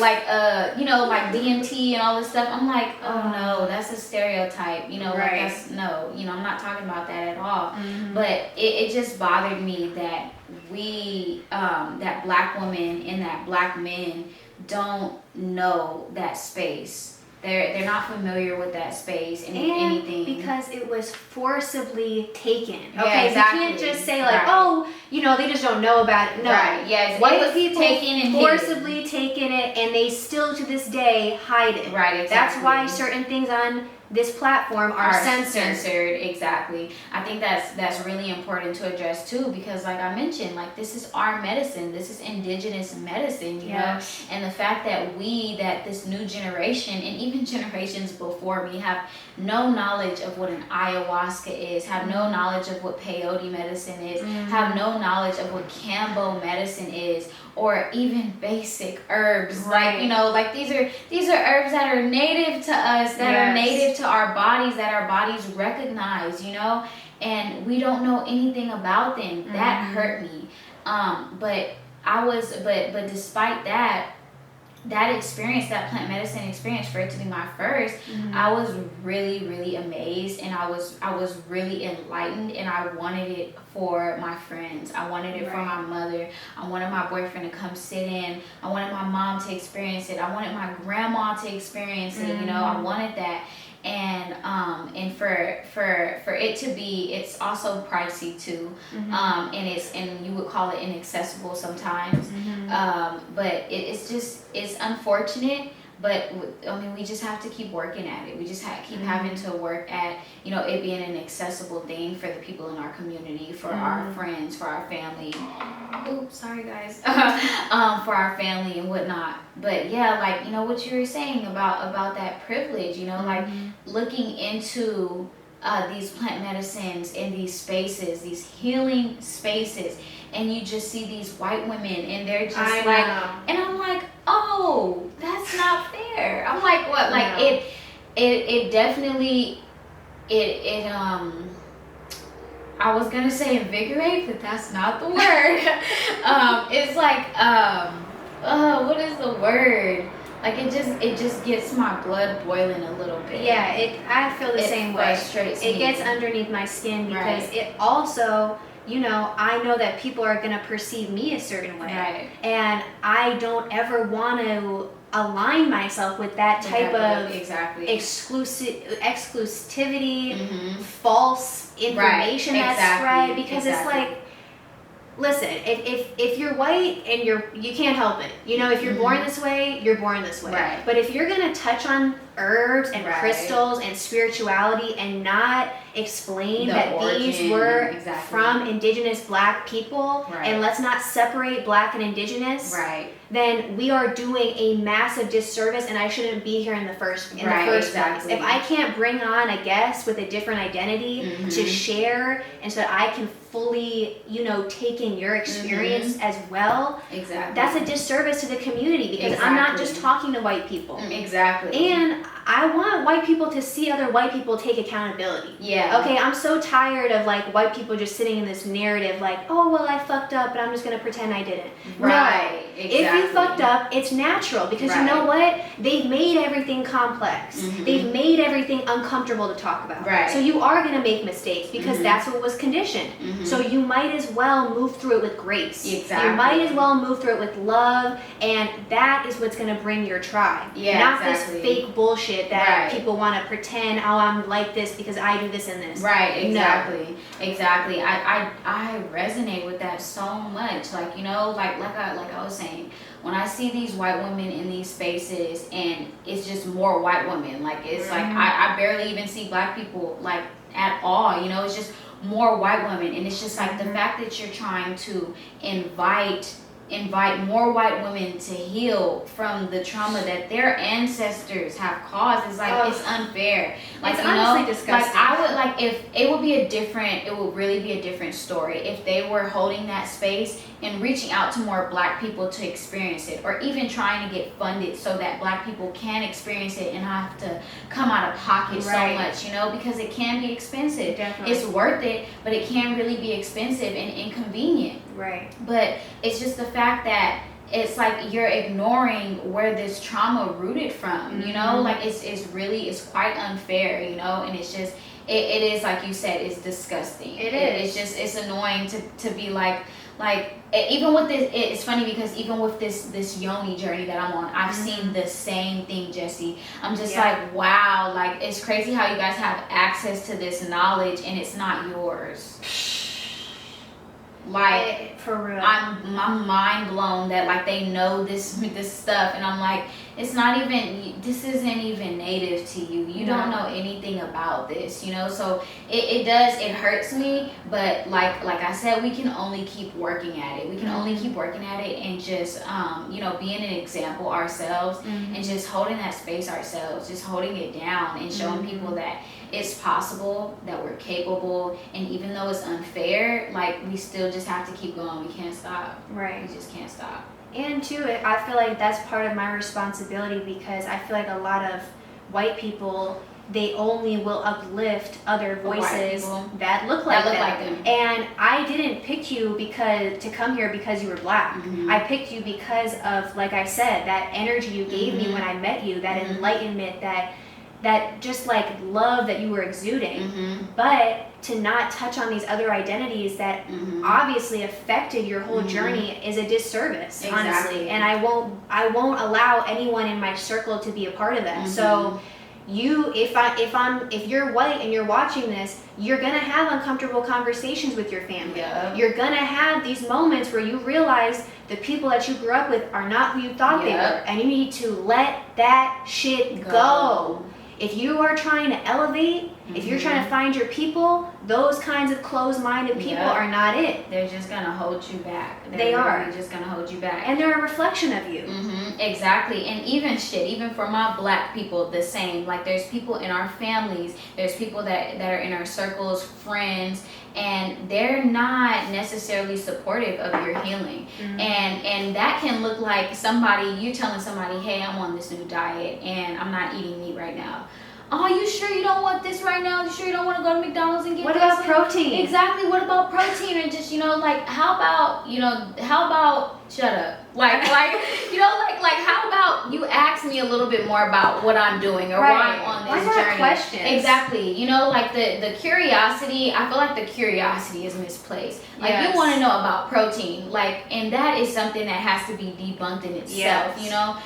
like DMT and all this stuff? I'm like, oh no, that's a stereotype. That's, no, I'm not talking about that at all. But it just bothered me that that black women and that black men don't know that space. They're not familiar with that space and anything, because it was forcibly taken. Yeah, okay, exactly. You can't just say like, oh, they just don't know about it. No, white people forcibly taken it, and they still to this day hide it. Right, exactly. That's why certain things on this platform are censored. Exactly. I think that's really important to address too, because like I mentioned, like this is our medicine. This is indigenous medicine, you know. And the fact that this new generation and even generations before me have no knowledge of what an ayahuasca is, have no knowledge of what peyote medicine is, have no knowledge of what Cambo medicine is, or even basic herbs. Like, like these are herbs that are native to us, that are native to our bodies, that our bodies recognize, and we don't know anything about them. That hurt me. But despite that, that experience, that plant medicine experience, for it to be my first, I was really, really amazed, and I was really enlightened, and I wanted it for my friends. I wanted it for my mother. I wanted my boyfriend to come sit in. I wanted my mom to experience it. I wanted my grandma to experience it. You know, I wanted that. And for it to be, it's also pricey too, and you would call it inaccessible sometimes, but it's unfortunate, but I mean, we just have to keep working at it. We just keep having to work at, you know, it being an accessible thing for the people in our community, for our friends, for our family. Oops, sorry guys. For our family and whatnot. But yeah, like, you know, what you were saying about that privilege, you know, like looking into these plant medicines in these spaces, these healing spaces, and you just see these white women, and they're just and I'm like, oh, that's not fair. I'm like, what? Like it definitely I was gonna say invigorate, but that's not the word. It's like what is the word? Like it just gets my blood boiling a little bit. Yeah, I feel the same way. It gets underneath my skin because it also, you know, I know that people are going to perceive me a certain way. And I don't ever want to align myself with that type of exclusivity, false information that's spread, because it's like, listen, if you're white and you can't help it. You know, if you're born this way, you're born this way. But if you're going to touch on herbs and crystals and spirituality and not explain that these were from indigenous black people, and let's not separate black and indigenous, then we are doing a massive disservice, and I shouldn't be here in the first place. If I can't bring on a guest with a different identity to share, and so that I can fully, you know, take in your experience as well, that's a disservice to the community, because I'm not just talking to white people. And I want white people to see other white people take accountability. Okay, I'm so tired of like white people just sitting in this narrative like, oh, well, I fucked up, but I'm just gonna pretend I didn't. If you fucked up, it's natural, because you know what? They've made everything complex. They've made everything uncomfortable to talk about. So you are gonna make mistakes, because that's what was conditioned. So you might as well move through it with grace. You might as well move through it with love, and that is what's gonna bring your tribe. Not this fake bullshit that people want to pretend, oh, I'm like this because I do this and this. Exactly. I resonate with that so much. Like, you know, like I was saying, when I see these white women in these spaces, and it's just more white women, like it's like I barely even see black people like at all, you know, it's just more white women. And it's just like the fact that you're trying to invite more white women to heal from the trauma that their ancestors have caused is like, it's unfair. Like, it's you honestly know, disgusting. like I would like, if it would really be a different story if they were holding that space and reaching out to more black people to experience it, or even trying to get funded so that black people can experience it and not have to come out of pocket so much, you know, because it can be expensive. It's worth it, but it can really be expensive and inconvenient. But it's just the fact that it's like you're ignoring where this trauma rooted from, you know, like it's quite unfair, you know, and it's just, it is, like you said, it's disgusting. It's annoying to be like even with this, it's funny because even with this yoni journey that I'm on, I've seen the same thing, Jessie. I'm just like, wow, like it's crazy how you guys have access to this knowledge and it's not yours. Like, for real, I'm mind blown that like they know this stuff, and I'm like, this isn't even native to you. You don't know anything about this, you know. So it hurts me, but like I said, we can only keep working at it. We can only keep working at it, and just you know, being an example ourselves, and just holding that space ourselves, just holding it down, and showing people that it's possible, that we're capable, and even though it's unfair, like we still just have to keep going. We can't stop. We just can't stop. And too, I feel like that's part of my responsibility, because I feel like a lot of white people they only will uplift other voices that look like them. And I didn't pick you to come here because you were black. I picked you because of, like I said, that energy you gave me when I met you, that enlightenment, that just like love that you were exuding. But to not touch on these other identities that obviously affected your whole journey is a disservice, honestly. And I won't allow anyone in my circle to be a part of that. So if you're white and you're watching this, you're gonna have uncomfortable conversations with your family. You're gonna have these moments where you realize the people that you grew up with are not who you thought they were, and you need to let that shit go. If you are trying to elevate, if you're trying to find your people, those kinds of closed-minded people are not it. They're just gonna hold you back. They are just gonna hold you back, and they're a reflection of you. Exactly. And even for my black people, the same. Like, there's people in our families, there's people that are in our circles, friends, and they're not necessarily supportive of your healing. And that can look like you telling somebody, hey, I'm on this new diet and I'm not eating meat right now. Oh, you sure you don't want this right now? You sure you don't want to go to McDonald's and get what about protein? Exactly. What about protein? And just, like, how about shut up? Like, how about you ask me a little bit more about what I'm doing or why I'm on this journey? Questions? Exactly. Like the curiosity, I feel like the curiosity is misplaced. Like, you want to know about protein, and that is something that has to be debunked in itself,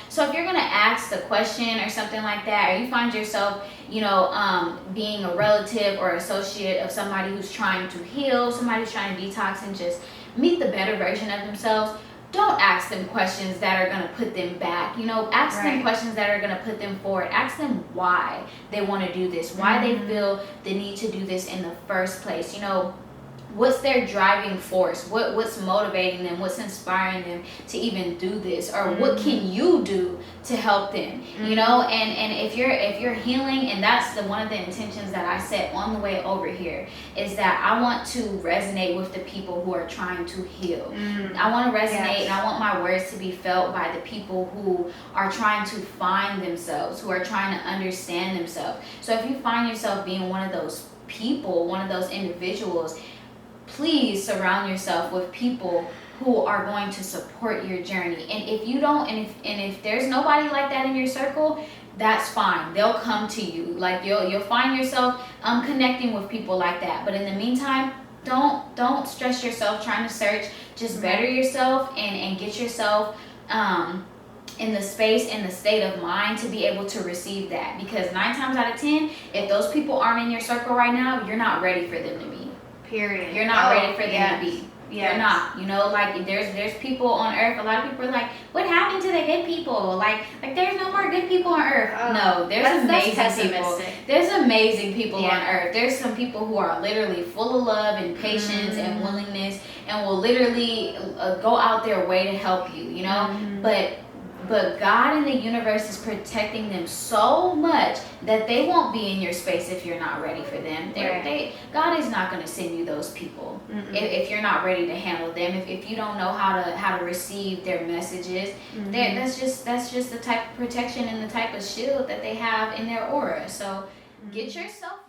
So if you're going to ask the question or something like that, or you find yourself, being a relative or associate of somebody who's trying to heal, somebody who's trying to detox and just meet the better version of themselves, don't ask them questions that are going to put them back. Ask them questions that are going to put them forward. Ask them why they want to do this, why they feel the need to do this in the first place. What's their driving force? What's motivating them? What's inspiring them to even do this? Or what can you do to help them? And if you're healing, and that's one of the intentions that I set on the way over here, is that I want to resonate with the people who are trying to heal. I want to resonate, and I want my words to be felt by the people who are trying to find themselves, who are trying to understand themselves. So if you find yourself being one of those people, one of those individuals, please surround yourself with people who are going to support your journey. And if you don't, and if there's nobody like that in your circle, that's fine. They'll come to you. Like, you'll find yourself connecting with people like that. But in the meantime, don't stress yourself trying to search. Just better yourself and get yourself in the space and the state of mind to be able to receive that. Because 9 times out of 10, if those people aren't in your circle right now, you're not ready for them to be. Period. You're not ready for them to be. You're not. There's people on earth. A lot of people are like, what happened to the good people? Like there's no more good people on earth. No, there's amazing people. There's amazing people on earth. There's some people who are literally full of love and patience and willingness, and will literally go out their way to help you. But God and the universe is protecting them so much that they won't be in your space if you're not ready for them. God is not going to send you those people if you're not ready to handle them. If you don't know how to receive their messages, that's just the type of protection and the type of shield that they have in their aura. So get yourself